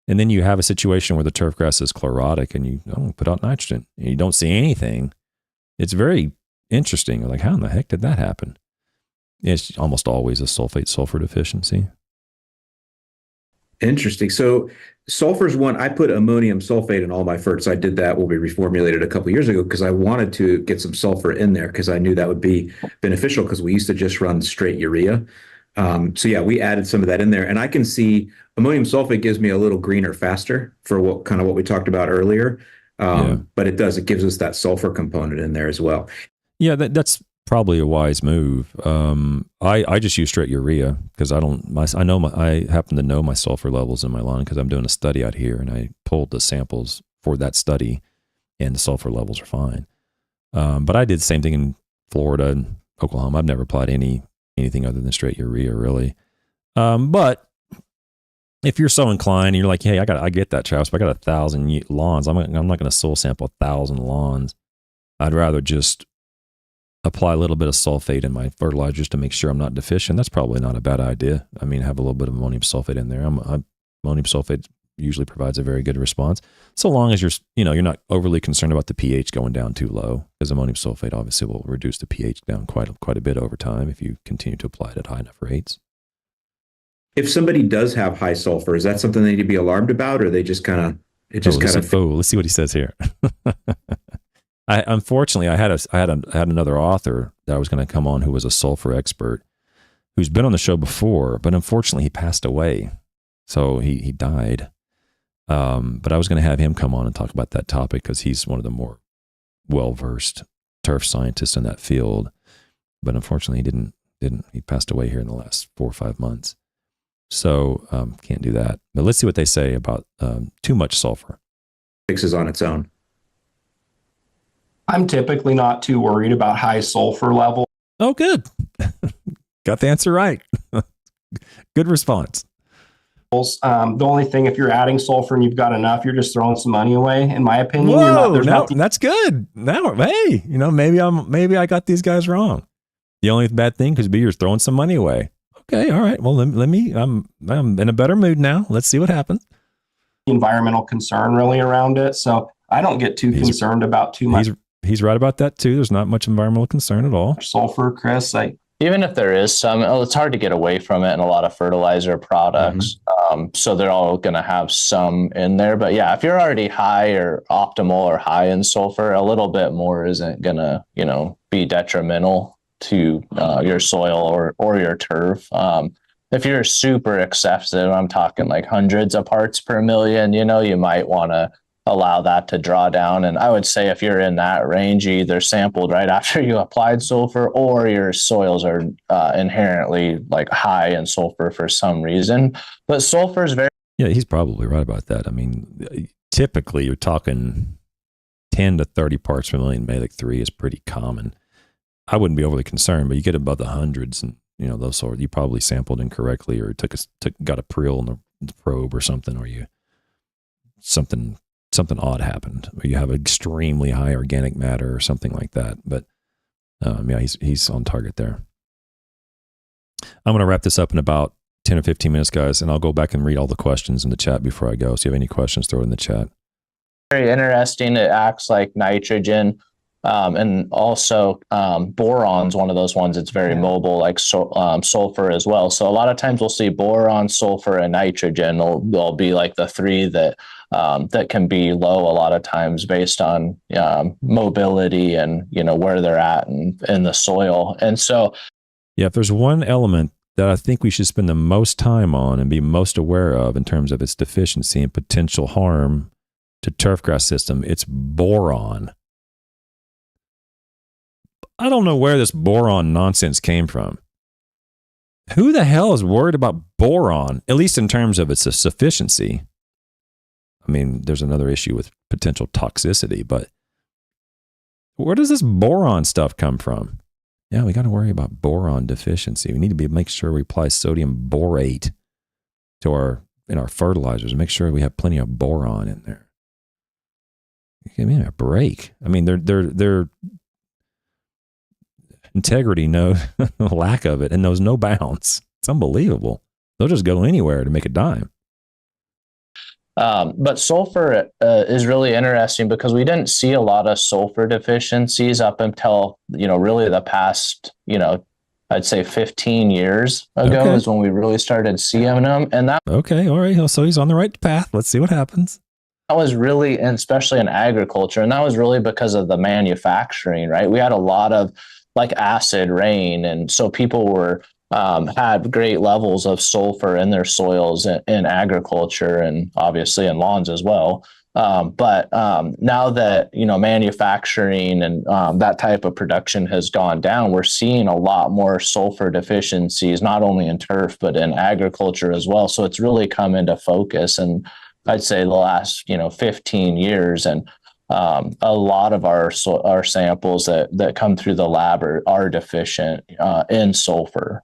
And then you have a situation where the turf grass is chlorotic and you put out nitrogen and you don't see anything. It's very interesting. Like, how in the heck did that happen? It's almost always a sulfur deficiency. Interesting. So sulfur's one. I put ammonium sulfate in all my ferts. I did that when we reformulated a couple of years ago because I wanted to get some sulfur in there because I knew that would be beneficial because we used to just run straight urea. So yeah, we added some of that in there, and I can see ammonium sulfate gives me a little greener faster for what we talked about earlier. But it gives us that sulfur component in there as well. Yeah, that's probably a wise move. I just use straight urea because I happen to know my sulfur levels in my lawn because I'm doing a study out here and I pulled the samples for that study and the sulfur levels are fine. But I did the same thing in Florida and Oklahoma. I've never applied anything other than straight urea really. But if you're so inclined and you're like, hey, I get that, Travis, but I got 1,000 lawns. I'm not going to soil sample 1,000 lawns. I'd rather just apply a little bit of sulfate in my fertilizer just to make sure I'm not deficient. That's probably not a bad idea. I mean, have a little bit of ammonium sulfate in there. Ammonium sulfate usually provides a very good response, so long as you're not overly concerned about the pH going down too low, because ammonium sulfate obviously will reduce the pH down quite a bit over time if you continue to apply it at high enough rates. If somebody does have high sulfur, is that something they need to be alarmed about, or they just kind of let's see what he says here. Unfortunately, I had another author that I was going to come on who was a sulfur expert, who's been on the show before, but unfortunately he passed away, so he died. But I was going to have him come on and talk about that topic because he's one of the more well-versed turf scientists in that field. But unfortunately, he didn't. He passed away here in the last 4 or 5 months, so can't do that. But let's see what they say about too much sulfur. Fixes on its own. I'm typically not too worried about high sulfur level. Oh, good. Got the answer right. Good response. The only thing, if you're adding sulfur and you've got enough, you're just throwing some money away, in my opinion. That's good. Now, hey, maybe I got these guys wrong. The only bad thing could be you're throwing some money away. Okay, all right. Well, let me. I'm in a better mood now. Let's see what happens. Environmental concern really around it, so I don't get too concerned about too much. He's right about that too. There's not much environmental concern at all. Sulfur, Chris, even if there is some, it's hard to get away from it in a lot of fertilizer products. So they're all going to have some in there. But yeah, if you're already high or optimal or high in sulfur, a little bit more isn't going to, be detrimental to your soil or your turf. If you're super excessive, I'm talking like hundreds of parts per million, you might want to allow that to draw down. And I would say if you're in that range, you either sampled right after you applied sulfur, or your soils are inherently like high in sulfur for some reason. But sulfur is yeah, he's probably right about that. I mean, typically you're talking 10 to 30 parts per million. Malic 3 is pretty common. I wouldn't be overly concerned, but you get above the hundreds and those sort, you probably sampled incorrectly, or got a prill in the probe or something, or something odd happened, or you have extremely high organic matter or something like that. But yeah, he's on target there. I'm going to wrap this up in about 10 or 15 minutes, guys, and I'll go back and read all the questions in the chat before I go. So if you have any questions, throw it in the chat. Very interesting. It acts like nitrogen. And also boron's one of those ones. It's very mobile, like sulfur as well. So a lot of times we'll see boron, sulfur, and nitrogen. They'll be like the three that can be low a lot of times based on mobility and where they're at in the soil. And so, yeah, if there's one element that I think we should spend the most time on and be most aware of in terms of its deficiency and potential harm to turfgrass system, it's boron. I don't know where this boron nonsense came from. Who the hell is worried about boron, at least in terms of its sufficiency? I mean, there's another issue with potential toxicity, but where does this boron stuff come from? Yeah, we got to worry about boron deficiency. We need to make sure we apply sodium borate in our fertilizers and make sure we have plenty of boron in there. Give me a break. I mean, they're integrity, no lack of it, and knows no bounds. It's unbelievable. They'll just go anywhere to make a dime. But sulfur is really interesting because we didn't see a lot of sulfur deficiencies up until really the past I'd say 15 years ago is when we really started seeing them. And that all right. So he's on the right path. Let's see what happens. That was really, and especially in agriculture, and that was really because of the manufacturing, right? We had a lot of like acid rain, and so people were had great levels of sulfur in their soils in agriculture and obviously in lawns as well. But now that manufacturing and that type of production has gone down, we're seeing a lot more sulfur deficiencies, not only in turf but in agriculture as well. So it's really come into focus, and I'd say the last 15 years, and a lot of our samples that come through the lab are deficient in sulfur.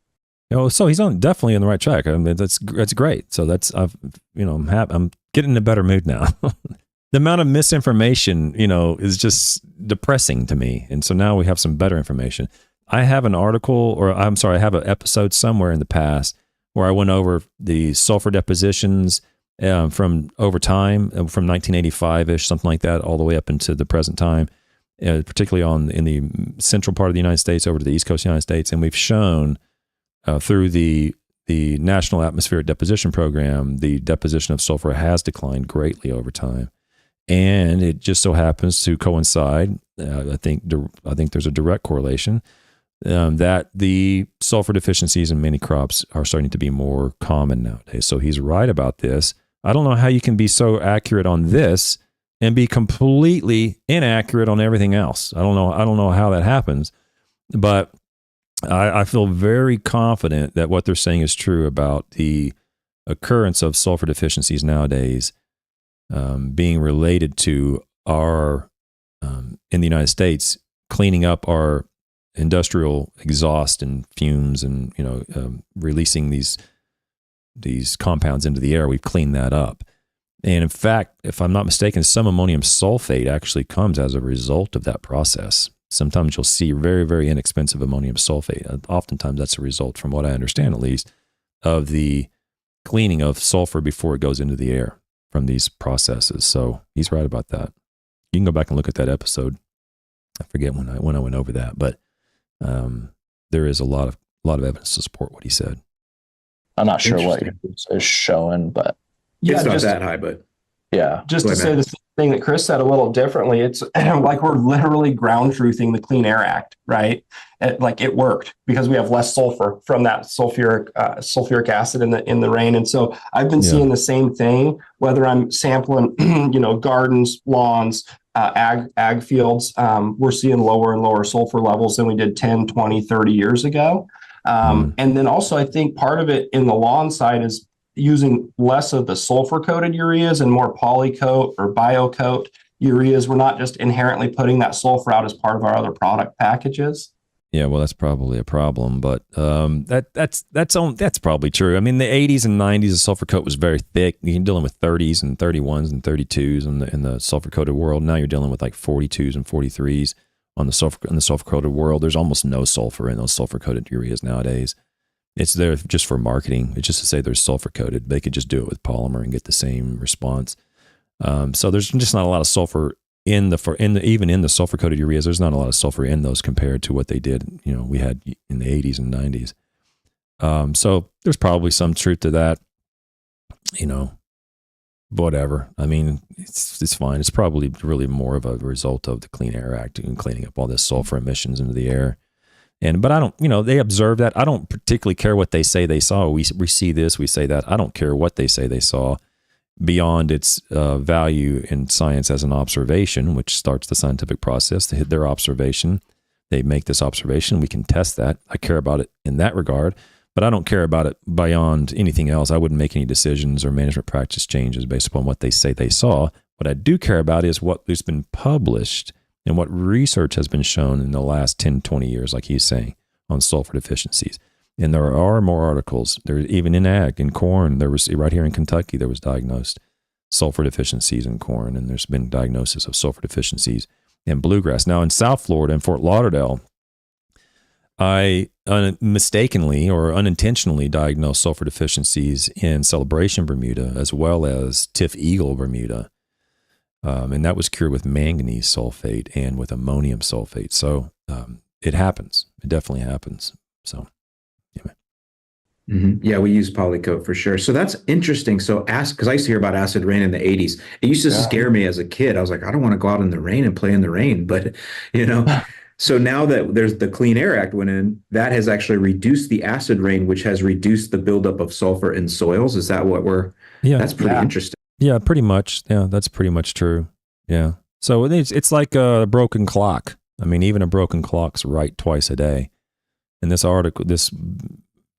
So he's definitely on the right track. I mean, that's great. So I'm getting in a better mood now. The amount of misinformation, is just depressing to me. And so now we have some better information. I have an article, I have an episode somewhere in the past where I went over the sulfur depositions from over time, from 1985-ish, something like that, all the way up into the present time, particularly in the central part of the United States over to the East Coast of the United States. And we've shown through the National Atmospheric Deposition Program, the deposition of sulfur has declined greatly over time. And it just so happens to coincide, I think there's a direct correlation, that the sulfur deficiencies in many crops are starting to be more common nowadays. So he's right about this. I don't know how you can be so accurate on this and be completely inaccurate on everything else. I don't know how that happens, but I feel very confident that what they're saying is true about the occurrence of sulfur deficiencies nowadays being related to our, in the United States, cleaning up our industrial exhaust and fumes and, releasing these these compounds into the air. We've cleaned that up. And in fact, if I'm not mistaken, some ammonium sulfate actually comes as a result of that process. Sometimes you'll see very, very inexpensive ammonium sulfate. Oftentimes that's a result, from what I understand at least, of the cleaning of sulfur before it goes into the air from these processes. So he's right about that. You can go back and look at that episode. I forget when I went over that, but there is a lot of evidence to support what he said. I'm not sure what you're showing, but it's not that high, but yeah. Just to say the same thing that Chris said a little differently, it's like we're literally ground truthing the Clean Air Act, right? Like it worked because we have less sulfur from that sulfuric acid in the rain. And so I've been seeing the same thing, whether I'm sampling, gardens, lawns, ag fields. We're seeing lower and lower sulfur levels than we did 10, 20, 30 years ago. And then also I think part of it in the lawn side is using less of the sulfur-coated ureas and more polycoat or biocoat ureas. We're not just inherently putting that sulfur out as part of our other product packages. Yeah, well, that's probably a problem, but that's probably true. I mean, the 80s and 90s, the sulfur coat was very thick. You're dealing with 30s and 31s and 32s in the sulfur-coated world. Now you're dealing with like 42s and 43s in the sulfur-coated world. There's almost no sulfur in those sulfur-coated ureas nowadays. It's there just for marketing. It's just to say they're sulfur coated. They could just do it with polymer and get the same response. So there's just not a lot of sulfur even in the sulfur coated ureas. There's not a lot of sulfur in those compared to what they did. We had in the 80s and 90s. So there's probably some truth to that. Whatever. I mean, it's fine. It's probably really more of a result of the Clean Air Act and cleaning up all this sulfur emissions into the air. But I don't, they observe that. I don't particularly care what they say they saw. We see this, we say that. I don't care what they say they saw beyond its value in science as an observation, which starts the scientific process. They hit their observation. They make this observation. We can test that. I care about it in that regard, but I don't care about it beyond anything else. I wouldn't make any decisions or management practice changes based upon what they say they saw. What I do care about is what has been published and what research has been shown in the last 10, 20 years, like he's saying, on sulfur deficiencies. And there are more articles. There, even in ag, in corn, there was, right here in Kentucky, there was diagnosed sulfur deficiencies in corn, and there's been diagnosis of sulfur deficiencies in bluegrass. Now, in South Florida, in Fort Lauderdale, I mistakenly or unintentionally diagnosed sulfur deficiencies in Celebration Bermuda as well as Tiff Eagle Bermuda. And that was cured with manganese sulfate and with ammonium sulfate. So it happens. It definitely happens. So, anyway. Mm-hmm. Yeah, we use polycoat for sure. So that's interesting. So because I used to hear about acid rain in the 80s. It used to scare me as a kid. I was like, I don't want to go out in the rain and play in the rain. But, so now that there's the Clean Air Act went in, that has actually reduced the acid rain, which has reduced the buildup of sulfur in soils. Is that what that's pretty interesting. Yeah, pretty much. Yeah, that's pretty much true. Yeah. So it's like a broken clock. I mean, even a broken clock's right twice a day. And this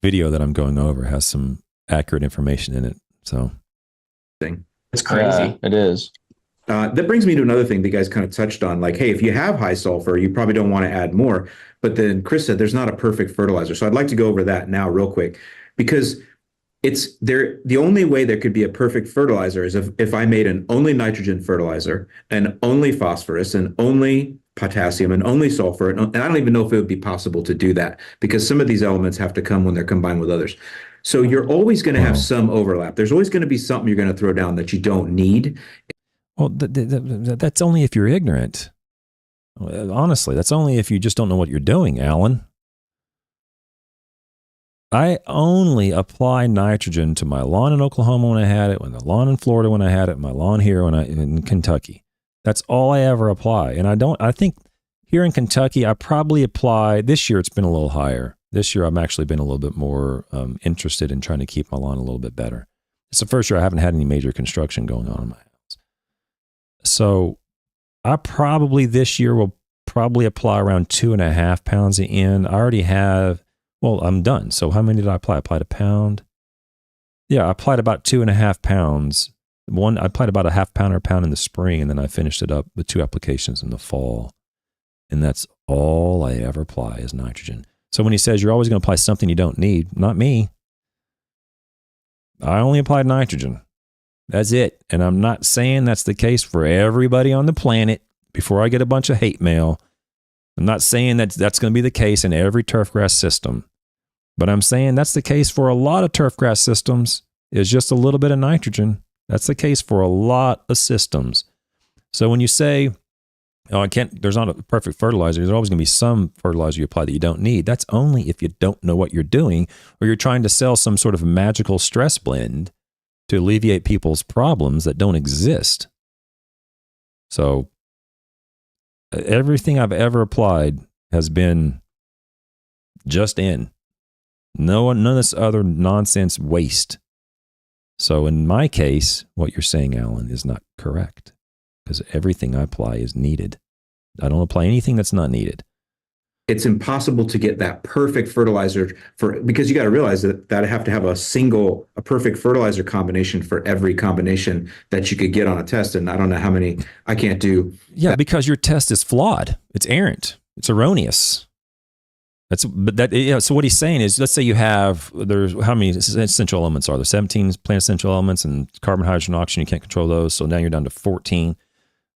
video that I'm going over has some accurate information in it. So it's crazy. It is. That brings me to another thing that you guys kind of touched on. Like, hey, if you have high sulfur, you probably don't want to add more. But then Chris said there's not a perfect fertilizer. So I'd like to go over that now real quick, because it's there. The only way there could be a perfect fertilizer is if I made an only nitrogen fertilizer and only phosphorus and only potassium and only sulfur. And I don't even know if it would be possible to do that, because some of these elements have to come when they're combined with others. So you're always going to have some overlap. There's always going to be something you're going to throw down that you don't need. Well, that's only if you're ignorant. Honestly, that's only if you just don't know what you're doing, Alan. I only apply nitrogen to my lawn in Oklahoma when I had it, the lawn in Florida when I had it, my lawn here in Kentucky. That's all I ever apply. And I think here in Kentucky, I probably apply, this year it's been a little higher. This year I've actually been a little bit more interested in trying to keep my lawn a little bit better. It's the first year I haven't had any major construction going on in my house. So I probably this year will probably apply around 2.5 pounds in. I already have, well, I'm done. So how many did I apply? I applied a pound. Yeah, I applied about 2.5 pounds. I applied about a half pound or a pound in the spring, and then I finished it up with 2 applications in the fall. And that's all I ever apply is nitrogen. So when he says you're always going to apply something you don't need, not me. I only applied nitrogen. That's it. And I'm not saying that's the case for everybody on the planet before I get a bunch of hate mail. I'm not saying that that's going to be the case in every turfgrass system. But I'm saying that's the case for a lot of turfgrass systems is just a little bit of nitrogen. That's the case for a lot of systems. So when you say, oh, there's not a perfect fertilizer, there's always going to be some fertilizer you apply that you don't need. That's only if you don't know what you're doing or you're trying to sell some sort of magical stress blend to alleviate people's problems that don't exist. So everything I've ever applied has been just in. None of this other nonsense waste. So in my case, what you're saying, Alan, is not correct because everything I apply is needed. I don't apply anything that's not needed. It's impossible to get that perfect fertilizer because you got to realize that I have to have a perfect fertilizer combination for every combination that you could get on a test. And I don't know how many I can't do. Yeah, because your test is flawed. It's errant. It's erroneous. So what he's saying is, let's say there's how many essential elements are there? 17 plant essential elements and carbon, hydrogen, oxygen. You can't control those. So now you're down to 14.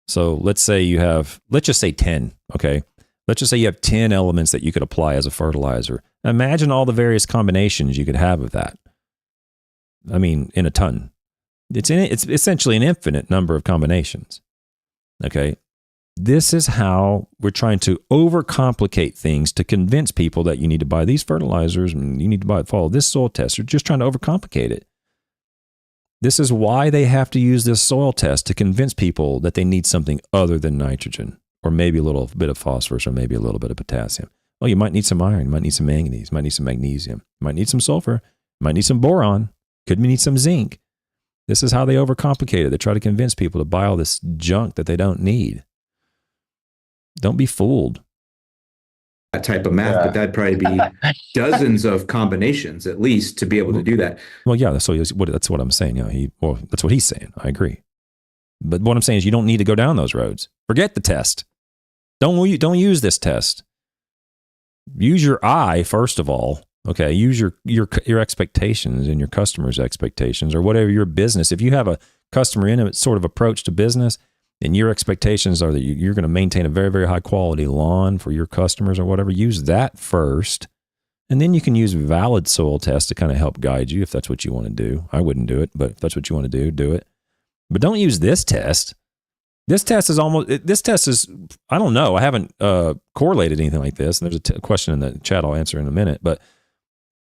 So let's just say 10. Okay. Let's just say you have 10 elements that you could apply as a fertilizer. Imagine all the various combinations you could have of that. I mean, in a ton. It's essentially an infinite number of combinations. Okay. This is how we're trying to overcomplicate things to convince people that you need to buy these fertilizers and you need to follow this soil test. You're just trying to overcomplicate it. This is why they have to use this soil test to convince people that they need something other than nitrogen, or maybe a little bit of phosphorus, or maybe a little bit of potassium. Oh, you might need some iron, you might need some manganese, you might need some magnesium, you might need some sulfur, you might need some boron, could need some zinc. This is how they overcomplicate it. They try to convince people to buy all this junk that they don't need. Don't be fooled. That type of math, but that'd probably be dozens of combinations at least to be able to do that. Well, yeah, that's what I'm saying. Yeah, that's what he's saying. I agree. But what I'm saying is you don't need to go down those roads. Forget the test. Don't use this test. Use your eye, first of all. Okay, use your expectations and your customers' expectations, or whatever your business. If you have a customer intimate sort of approach to business, and your expectations are that you're going to maintain a very, very high quality lawn for your customers or whatever, use that first. And then you can use valid soil tests to kind of help guide you if that's what you want to do. I wouldn't do it, but if that's what you want to do it. But don't use this test. This test is, I don't know. I haven't correlated anything like this. And there's a question in the chat I'll answer in a minute. But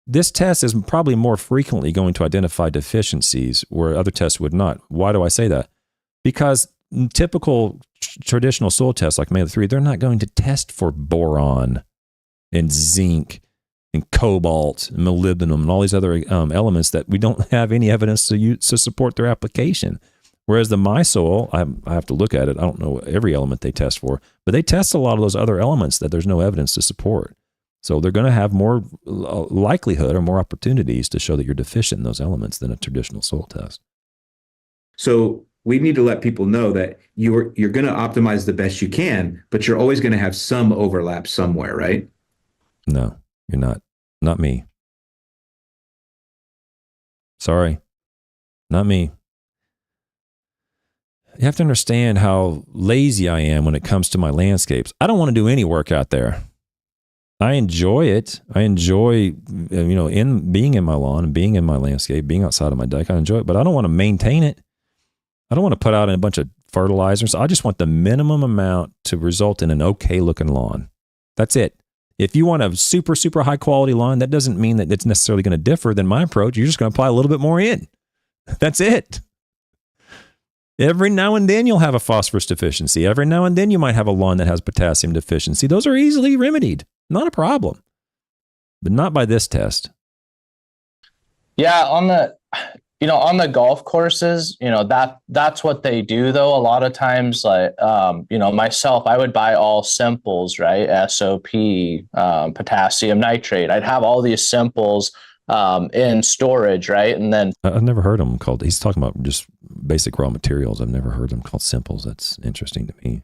this test is probably more frequently going to identify deficiencies where other tests would not. Why do I say that? Because typical traditional soil tests like Meta-3, they're not going to test for boron and zinc and cobalt and molybdenum and all these other elements that we don't have any evidence to support their application. Whereas the MySoil, I have to look at it. I don't know every element they test for, but they test a lot of those other elements that there's no evidence to support. So they're going to have more likelihood or more opportunities to show that you're deficient in those elements than a traditional soil test. So we need to let people know that you're going to optimize the best you can, but you're always going to have some overlap somewhere, right? No, you're not. Not me. Sorry. Not me. You have to understand how lazy I am when it comes to my landscapes. I don't want to do any work out there. I enjoy it. I enjoy, in being in my lawn and being in my landscape, being outside of my deck. I enjoy it, but I don't want to maintain it. I don't want to put out a bunch of fertilizers. I just want the minimum amount to result in an okay looking lawn. That's it. If you want a super, super high quality lawn, that doesn't mean that it's necessarily going to differ than my approach. You're just going to apply a little bit more in. That's it. Every now and then you'll have a phosphorus deficiency. Every now and then you might have a lawn that has potassium deficiency. Those are easily remedied. Not a problem. But not by this test. Yeah, on the golf courses, that's what they do though. A lot of times, like, myself, I would buy all simples, right? SOP, potassium nitrate. I'd have all these simples in storage, right? And then I've never heard them called, he's talking about just basic raw materials. I've never heard them called simples. That's interesting to me.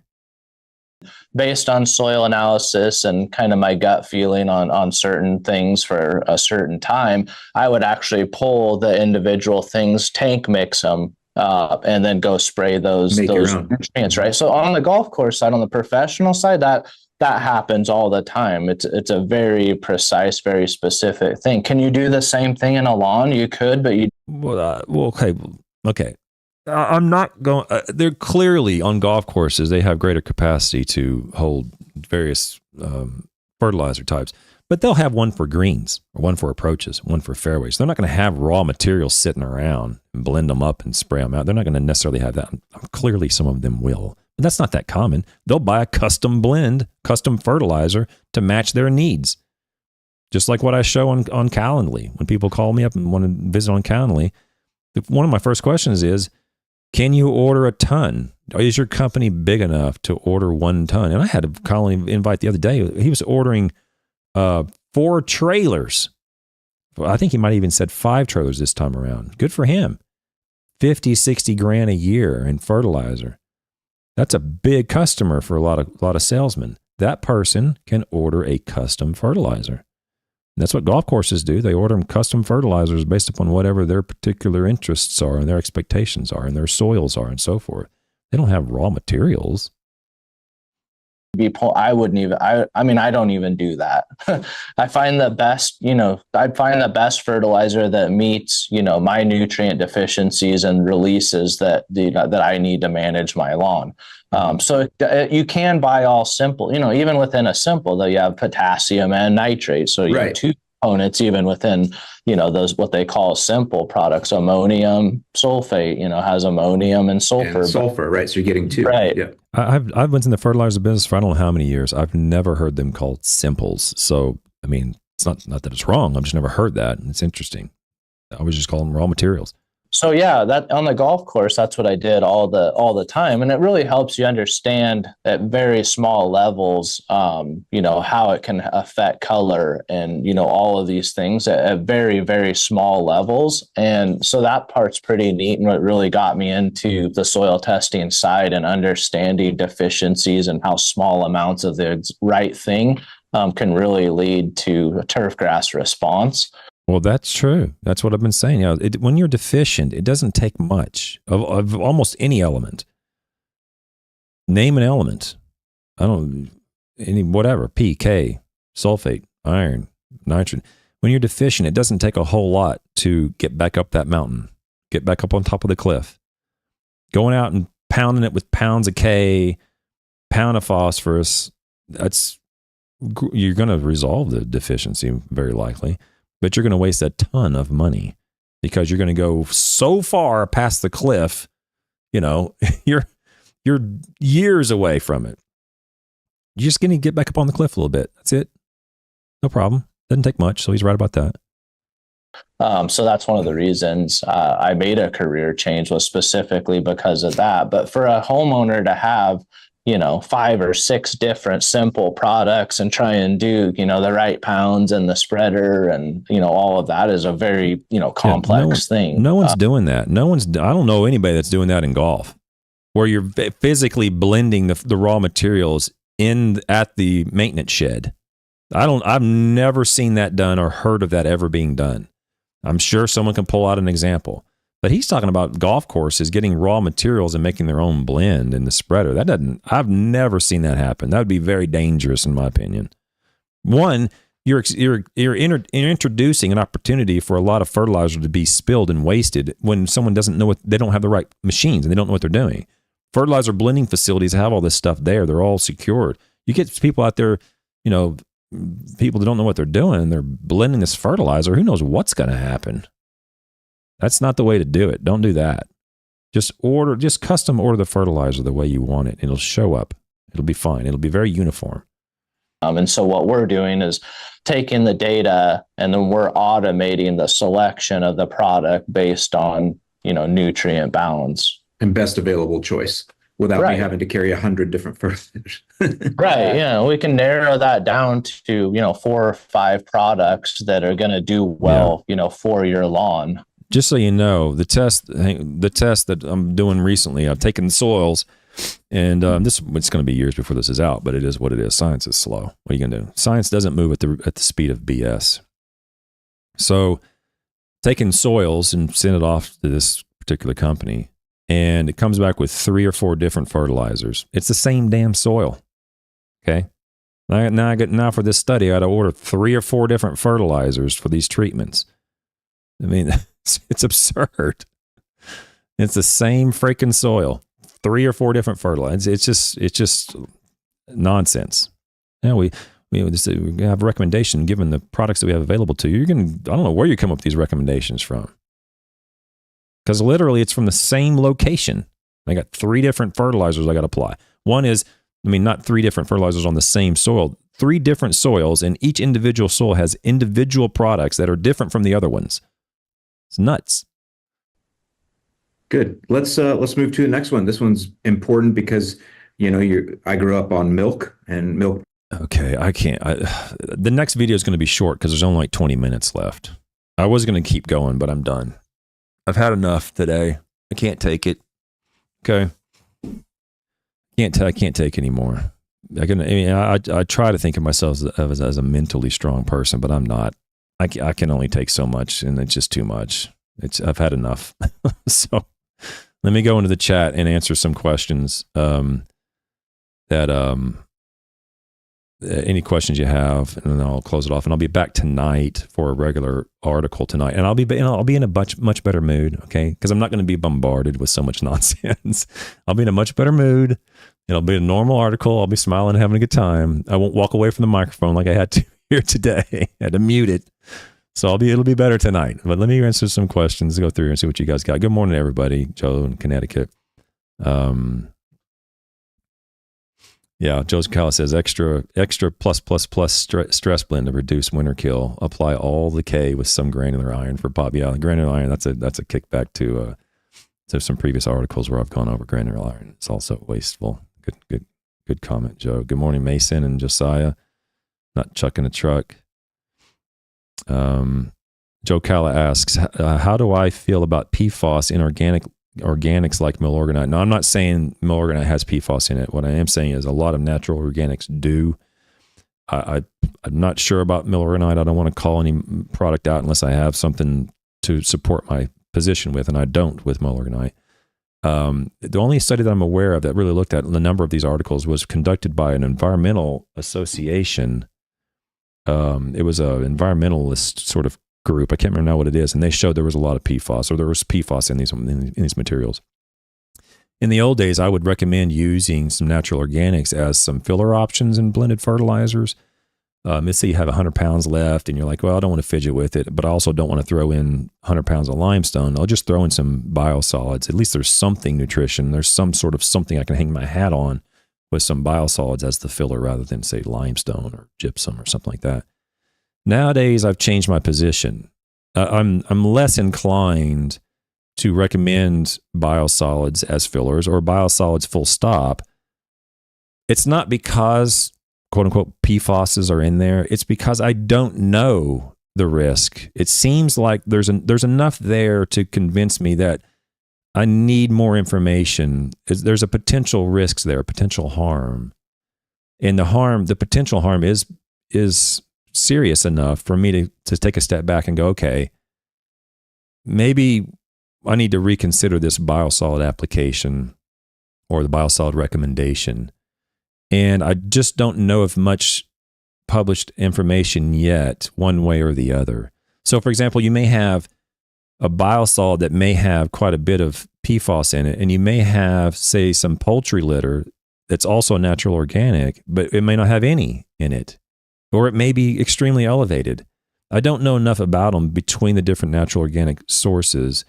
based on soil analysis and kind of my gut feeling on certain things for a certain time, I would actually pull the individual things, tank mix them, and then go spray those nutrients, right? So on the golf course side, on the professional side, that happens all the time. It's a very precise, very specific thing. Can you do the same thing in a lawn? You could, but you. Okay. I'm not going. They're clearly on golf courses. They have greater capacity to hold various fertilizer types, but they'll have one for greens, or one for approaches, one for fairways. They're not going to have raw materials sitting around and blend them up and spray them out. They're not going to necessarily have that. Clearly, some of them will. But that's not that common. They'll buy a custom blend, custom fertilizer to match their needs. Just like what I show on Calendly. When people call me up and want to visit on Calendly, one of my first questions is, can you order a ton? Is your company big enough to order 1 ton? And I had a Calendly invite the other day. He was ordering 4 trailers. I think he might have even said 5 trailers this time around. Good for him. 50, 60 grand a year in fertilizer. That's a big customer for a lot of salesmen. That person can order a custom fertilizer. And that's what golf courses do. They order them custom fertilizers based upon whatever their particular interests are and their expectations are and their soils are and so forth. They don't have raw materials. I don't even do that. I find the best, I'd find the best fertilizer that meets, my nutrient deficiencies and releases that I need to manage my lawn. So you can buy all simple, even within a simple, though, you have potassium and nitrate. So you have 2 components even within, those, what they call simple products. Ammonium sulfate, has ammonium and sulfur. And sulfur, right? So you're getting 2. Right. Yeah. I've been in the fertilizer business for I don't know how many years. I've never heard them called simples. So, I mean, it's not that it's wrong. I've just never heard that. And it's interesting. I always just call them raw materials. So yeah, that on the golf course, that's what I did all the time. And it really helps you understand at very small levels, how it can affect color and, all of these things at very, very small levels. And so that part's pretty neat. And what really got me into the soil testing side and understanding deficiencies and how small amounts of the right thing can really lead to a turfgrass response. Well, that's true. That's what I've been saying. When you're deficient, it doesn't take much of almost any element. Name an element. Whatever, P, K, sulfate, iron, nitrogen. When you're deficient, it doesn't take a whole lot to get back up that mountain, get back up on top of the cliff. Going out and pounding it with pounds of K, pound of phosphorus, you're going to resolve the deficiency very likely. But you're going to waste a ton of money because you're going to go so far past the cliff, you're years away from it. You're just going to get back up on the cliff a little bit. That's it. No problem. Doesn't take much. So he's right about that. So that's one of the reasons I made a career change, was specifically because of that. But for a homeowner to have 5 or 6 different simple products and try and do, the right pounds and the spreader and, all of that is a very, complex thing. No one's doing that. I don't know anybody that's doing that in golf, where you're physically blending the raw materials at the maintenance shed. I've never seen that done or heard of that ever being done. I'm sure someone can pull out an example. But he's talking about golf courses getting raw materials and making their own blend in the spreader. I've never seen that happen. That would be very dangerous, in my opinion. One, you're introducing an opportunity for a lot of fertilizer to be spilled and wasted when someone doesn't know they don't have the right machines and they don't know what they're doing. Fertilizer blending facilities have all this stuff there. They're all secured. You get people out there, people that don't know what they're doing, and they're blending this fertilizer. Who knows what's going to happen? That's not the way to do it. Don't do that. Just custom order the fertilizer the way you want it. It'll show up. It'll be fine. It'll be very uniform. And so what we're doing is taking the data and then we're automating the selection of the product based on, nutrient balance. And best available choice without me having to carry 100 different fertilizers. Right. Yeah. We can narrow that down to, 4 or 5 products that are going to do well, for your lawn. Just so you know, the test that I'm doing recently, I've taken soils And it's going to be years before this is out, but it is what it is. Science is slow. What are you going to do? Science doesn't move at the speed of BS. So taking soils and send it off to this particular company, and it comes back with 3 or 4 different fertilizers. It's the same damn soil. Okay. Now for this study, I got to order 3 or 4 different fertilizers for these treatments. I mean, it's absurd. It's the same freaking soil, 3 or 4 different fertilizers. It's just nonsense. Yeah, we have a recommendation given the products that we have available to you. I don't know where you come up with these recommendations from. Because literally it's from the same location. I got 3 different fertilizers I got to apply. One is, not 3 different fertilizers on the same soil, 3 different soils, and each individual soil has individual products that are different from the other ones. It's nuts. Good. Let's move to the next one. This one's important because, I grew up on milk and milk. Okay, I can't. The next video is going to be short because there's only like 20 minutes left. I was going to keep going, but I'm done. I've had enough today. I can't take it. Okay. I can't take anymore. I try to think of myself as a mentally strong person, but I'm not. I can only take so much, and it's just too much. I've had enough. So let me go into the chat and answer some questions. Any questions you have, and then I'll close it off. And I'll be back tonight for a regular article tonight, and I'll be in a much better mood. Okay, because I'm not going to be bombarded with so much nonsense. I'll be in a much better mood. It'll be a normal article. I'll be smiling and having a good time. I won't walk away from the microphone like I had to here today. I had to mute it. So it'll be better tonight. But let me answer some questions, go through and see what you guys got. Good morning, everybody. Joe in Connecticut. Yeah, Joe's Calla says extra plus stress blend to reduce winter kill. Apply all the K with some granular iron for pop. Yeah, granular iron. That's a kickback to some previous articles where I've gone over granular iron. It's also wasteful. Good comment, Joe. Good morning, Mason and Josiah. Not chucking a truck. Joe Calla asks, how do I feel about PFOS in organics like milorganite? Now, I'm not saying milorganite has PFOS in it. What I am saying is a lot of natural organics do. I'm not sure about milorganite. I don't want to call any product out unless I have something to support my position with, and I don't with milorganite. The only study that I'm aware of that really looked at the number of these articles was conducted by an environmental association. It was an environmentalist sort of group. I can't remember now what it is. And they showed there was a lot of PFOS, or there was PFOS in these materials. In the old days, I would recommend using some natural organics as some filler options in blended fertilizers. Let's say you have 100 pounds left and you're like, well, I don't want to fidget with it, but I also don't want to throw in 100 pounds of limestone. I'll just throw in some biosolids. At least there's something nutrition. There's some sort of something I can hang my hat on with some biosolids as the filler rather than, say, limestone or gypsum or something like that. Nowadays, I've changed my position. I'm less inclined to recommend biosolids as fillers or biosolids full stop. It's not because, quote unquote, PFOSs are in there. It's because I don't know the risk. It seems like there's enough there to convince me that I need more information. There's a potential risks there, a potential harm. And the potential harm is serious enough for me to take a step back and go, okay, maybe I need to reconsider this biosolid application or the biosolid recommendation. And I just don't know of much published information yet, one way or the other. So, for example, you may have a biosolid that may have quite a bit of PFOS in it, and you may have, say, some poultry litter that's also natural organic, but it may not have any in it, or it may be extremely elevated. I don't know enough about them between the different natural organic sources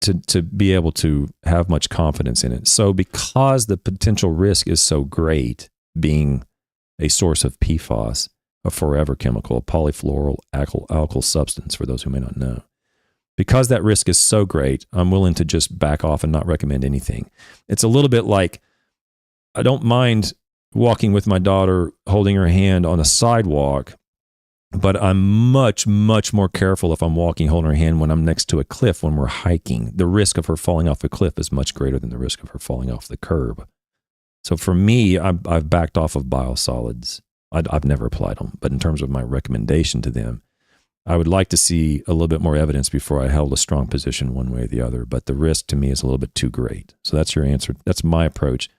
to be able to have much confidence in it. So because the potential risk is so great, being a source of PFOS, a forever chemical, a polyfluoral alkyl substance, for those who may not know, because that risk is so great, I'm willing to just back off and not recommend anything. It's a little bit like, I don't mind walking with my daughter, holding her hand on a sidewalk But I'm much, much more careful if I'm walking holding her hand when I'm next to a cliff when we're hiking. The risk of her falling off a cliff is much greater than the risk of her falling off the curb. So for me, I've backed off of biosolids. I've never applied them, but in terms of my recommendation to them, I would like to see a little bit more evidence before I held a strong position one way or the other. But the risk to me is a little bit too great. So that's your answer. That's my approach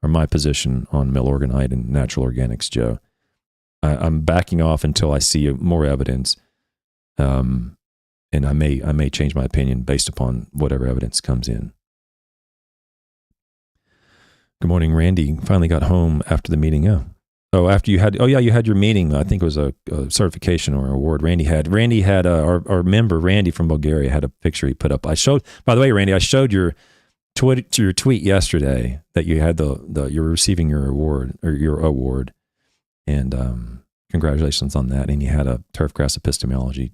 or my position on milorganite and natural organics, Joe. I'm backing off until I see more evidence, and I may change my opinion based upon whatever evidence comes in. Good morning, Randy. Finally got home after the meeting. After you had you had your meeting. I think it was a certification or award. Randy had our member Randy from Bulgaria had a picture he put up. By the way, Randy, I showed your tweet yesterday that you had you're receiving your award. And congratulations on that. And he had a Turfgrass Epistemology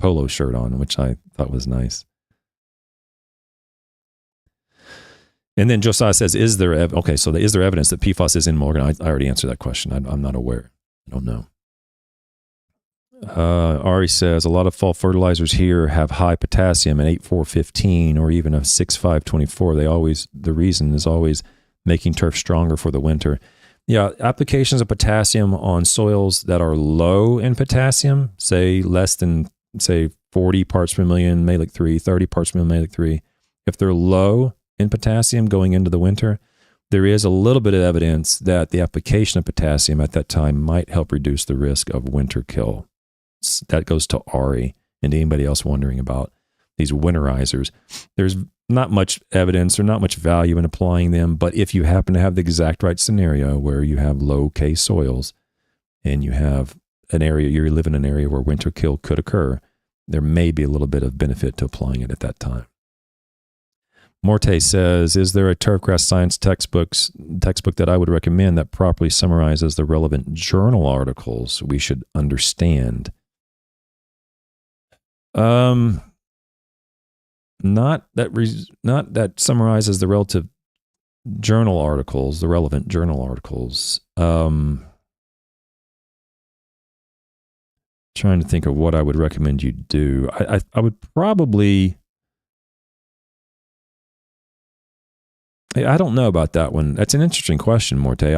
polo shirt on, which I thought was nice. And then Josiah says, is there evidence that PFAS is in milorganite? I already answered that question. I'm not aware. I don't know. Ari says, a lot of fall fertilizers here have high potassium at 8,415 or even a 6,524. The reason is always making turf stronger for the winter. Yeah, applications of potassium on soils that are low in potassium, say less than, 40 parts per million malic 3, 30 parts per million malic 3. If they're low in potassium going into the winter, there is a little bit of evidence that the application of potassium at that time might help reduce the risk of winter kill. That goes to Ari and anybody else wondering about these winterizers. There's not much evidence or not much value in applying them, but if you happen to have the exact right scenario where you have low K soils and you have an area, you live in an area where winter kill could occur, there may be a little bit of benefit to applying it at that time. Morte says, is there a turfgrass science textbook that I would recommend that properly summarizes the relevant journal articles we should understand? Not that summarizes the relevant journal articles. Trying to think of what I would recommend you do. I would probably, I don't know about that one. That's an interesting question, Morte.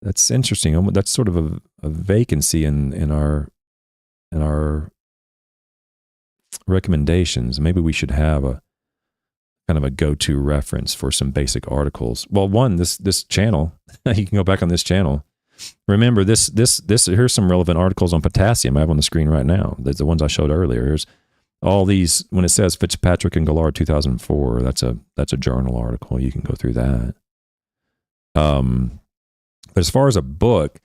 That's interesting. That's sort of a vacancy in our recommendations. Maybe we should have a kind of a go-to reference for some basic articles. Well, one, this channel, you can go back on this channel. Remember this, here's some relevant articles on potassium I have on the screen right now. There's the ones I showed earlier. Here's all these, when it says Fitzpatrick and Gallard 2004, that's a journal article. You can go through that. But as far as a book,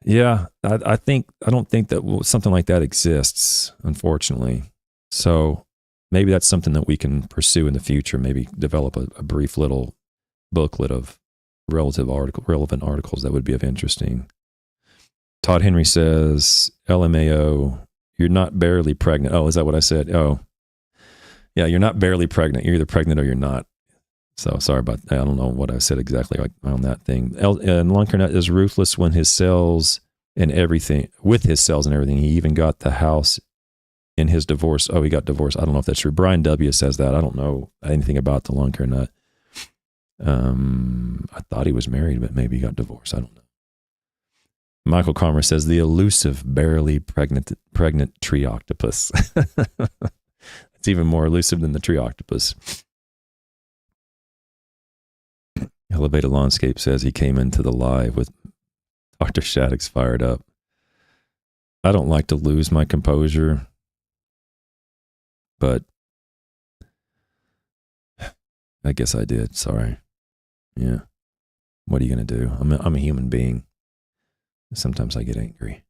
yeah, I don't think that something like that exists, unfortunately. So maybe that's something that we can pursue in the future. Maybe develop a brief little booklet of relevant articles that would be of interesting. Todd Henry says, LMAO, you're not barely pregnant. Oh, is that what I said? Oh, yeah, you're not barely pregnant. You're either pregnant or you're not. So sorry about that. I don't know what I said exactly on that thing. And Lunkernut is ruthless with his cells and everything. He even got the house in his divorce. Oh, he got divorced. I don't know if that's true. Brian W. says that. I don't know anything about the Lunkernut. I thought he was married, but maybe he got divorced. I don't know. Michael Commerce says the elusive, barely pregnant tree octopus. It's even more elusive than the tree octopus. Elevated Lawnscape says he came into the live with Dr. Shaddox fired up. I don't like to lose my composure, but I guess I did. Sorry. Yeah. What are you going to do? I'm a human being. Sometimes I get angry.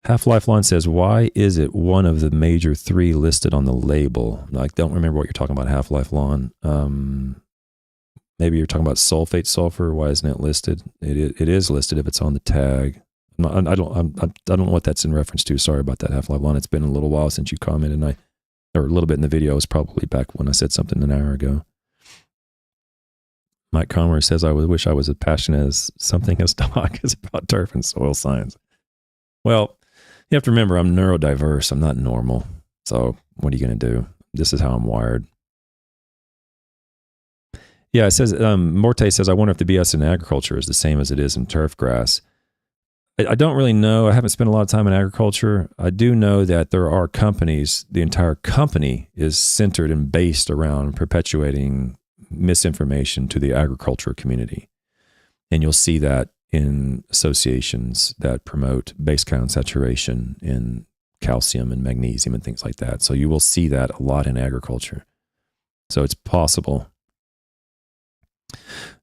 Half-Life Lawn says, why is it one of the major 3 listed on the label? I don't remember what you're talking about, Half-Life Lawn. Maybe you're talking about sulfate sulfur. Why isn't it listed? It is listed if it's on the tag. I don't know what that's in reference to. Sorry about that, Half-Life Lawn. It's been a little while since you commented, or a little bit in the video. It was probably back when I said something an hour ago. Mike Conroy says, I wish I was as passionate as something as Doc is about turf and soil science. Well, you have to remember, I'm neurodiverse. I'm not normal. So what are you going to do? This is how I'm wired. Yeah, it says, Morte says, I wonder if the BS in agriculture is the same as it is in turf grass. I don't really know. I haven't spent a lot of time in agriculture. I do know that there are companies, the entire company is centered and based around perpetuating misinformation to the agriculture community. And you'll see that in associations that promote base count saturation in calcium and magnesium and things like that. So you will see that a lot in agriculture. So it's possible.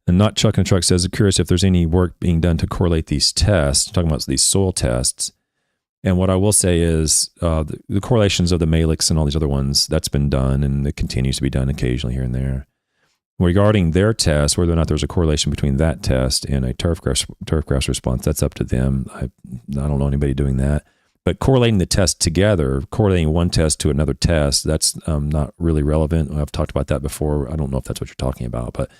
And Not Chuck and Truck says, I'm curious if there's any work being done to correlate these tests, talking about these soil tests. And what I will say is the correlations of the Malix and all these other ones, that's been done, and it continues to be done occasionally here and there. Regarding their test, whether or not there's a correlation between that test and a turfgrass response, that's up to them. I don't know anybody doing that. But correlating the tests together, correlating one test to another test, that's not really relevant. I've talked about that before. I don't know if that's what you're talking about, but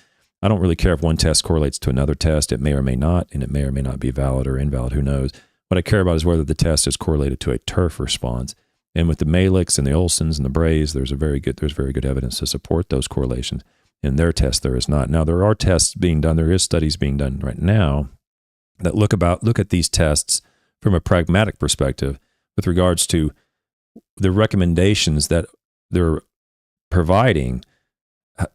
I don't really care if one test correlates to another test. It may or may not, and it may or may not be valid or invalid. Who knows? What I care about is whether the test is correlated to a turf response. And with the Malix and the Olsons and the Brays, there's very good evidence to support those correlations. In their test, there is not. Now, there are tests being done. There is studies being done right now that look at these tests from a pragmatic perspective with regards to the recommendations that they're providing.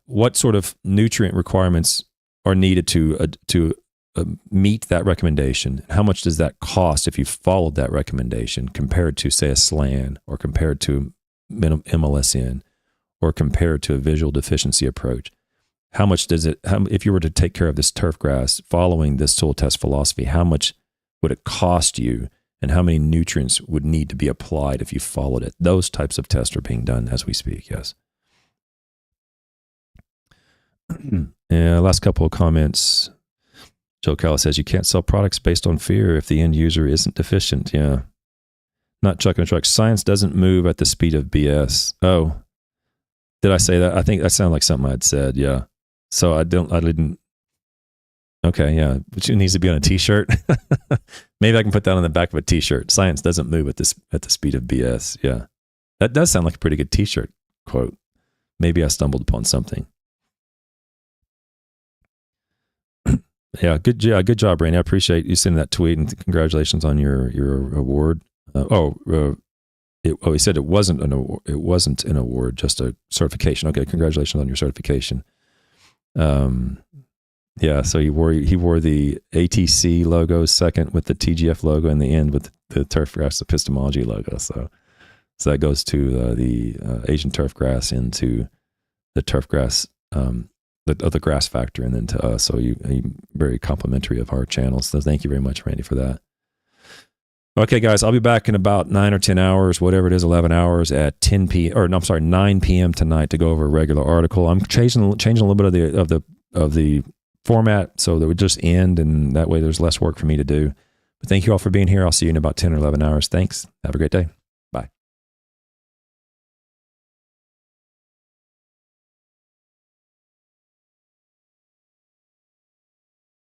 What sort of nutrient requirements are needed to meet that recommendation? How much does that cost if you followed that recommendation compared to, say, a SLAN or compared to MLSN or compared to a visual deficiency approach? How much does it, if you were to take care of this turf grass following this soil test philosophy, how much would it cost you, and how many nutrients would need to be applied if you followed it? Those types of tests are being done as we speak, yes. Yeah, last couple of comments. Joe Calla says, you can't sell products based on fear if the end user isn't deficient. Yeah. Not Chuck and Truck. Science doesn't move at the speed of BS. Oh, did I say that? I think that sounded like something I'd said. Yeah. So I didn't. Okay. Yeah. Which needs to be on a t-shirt. Maybe I can put that on the back of a t-shirt. Science doesn't move at the speed of BS. Yeah. That does sound like a pretty good t-shirt quote. Maybe I stumbled upon something. Yeah, good job, Randy. I appreciate you sending that tweet, and congratulations on your award. He said it wasn't an award. It wasn't an award, just a certification. Okay, congratulations on your certification. Yeah, so he wore the ATC logo second with the TGF logo, and the end with the Turfgrass Epistemology logo. So that goes to the Asian turfgrass, into the turfgrass. The grass factor, and then to us. So you very complimentary of our channel. So thank you very much, Randy, for that. Okay, guys, I'll be back in about 9 or 10 hours, whatever it is, 11 hours at 9 p.m. tonight to go over a regular article. I'm changing a little bit of the format so that we just end, and that way there's less work for me to do. But thank you all for being here. I'll see you in about 10 or 11 hours. Thanks. Have a great day.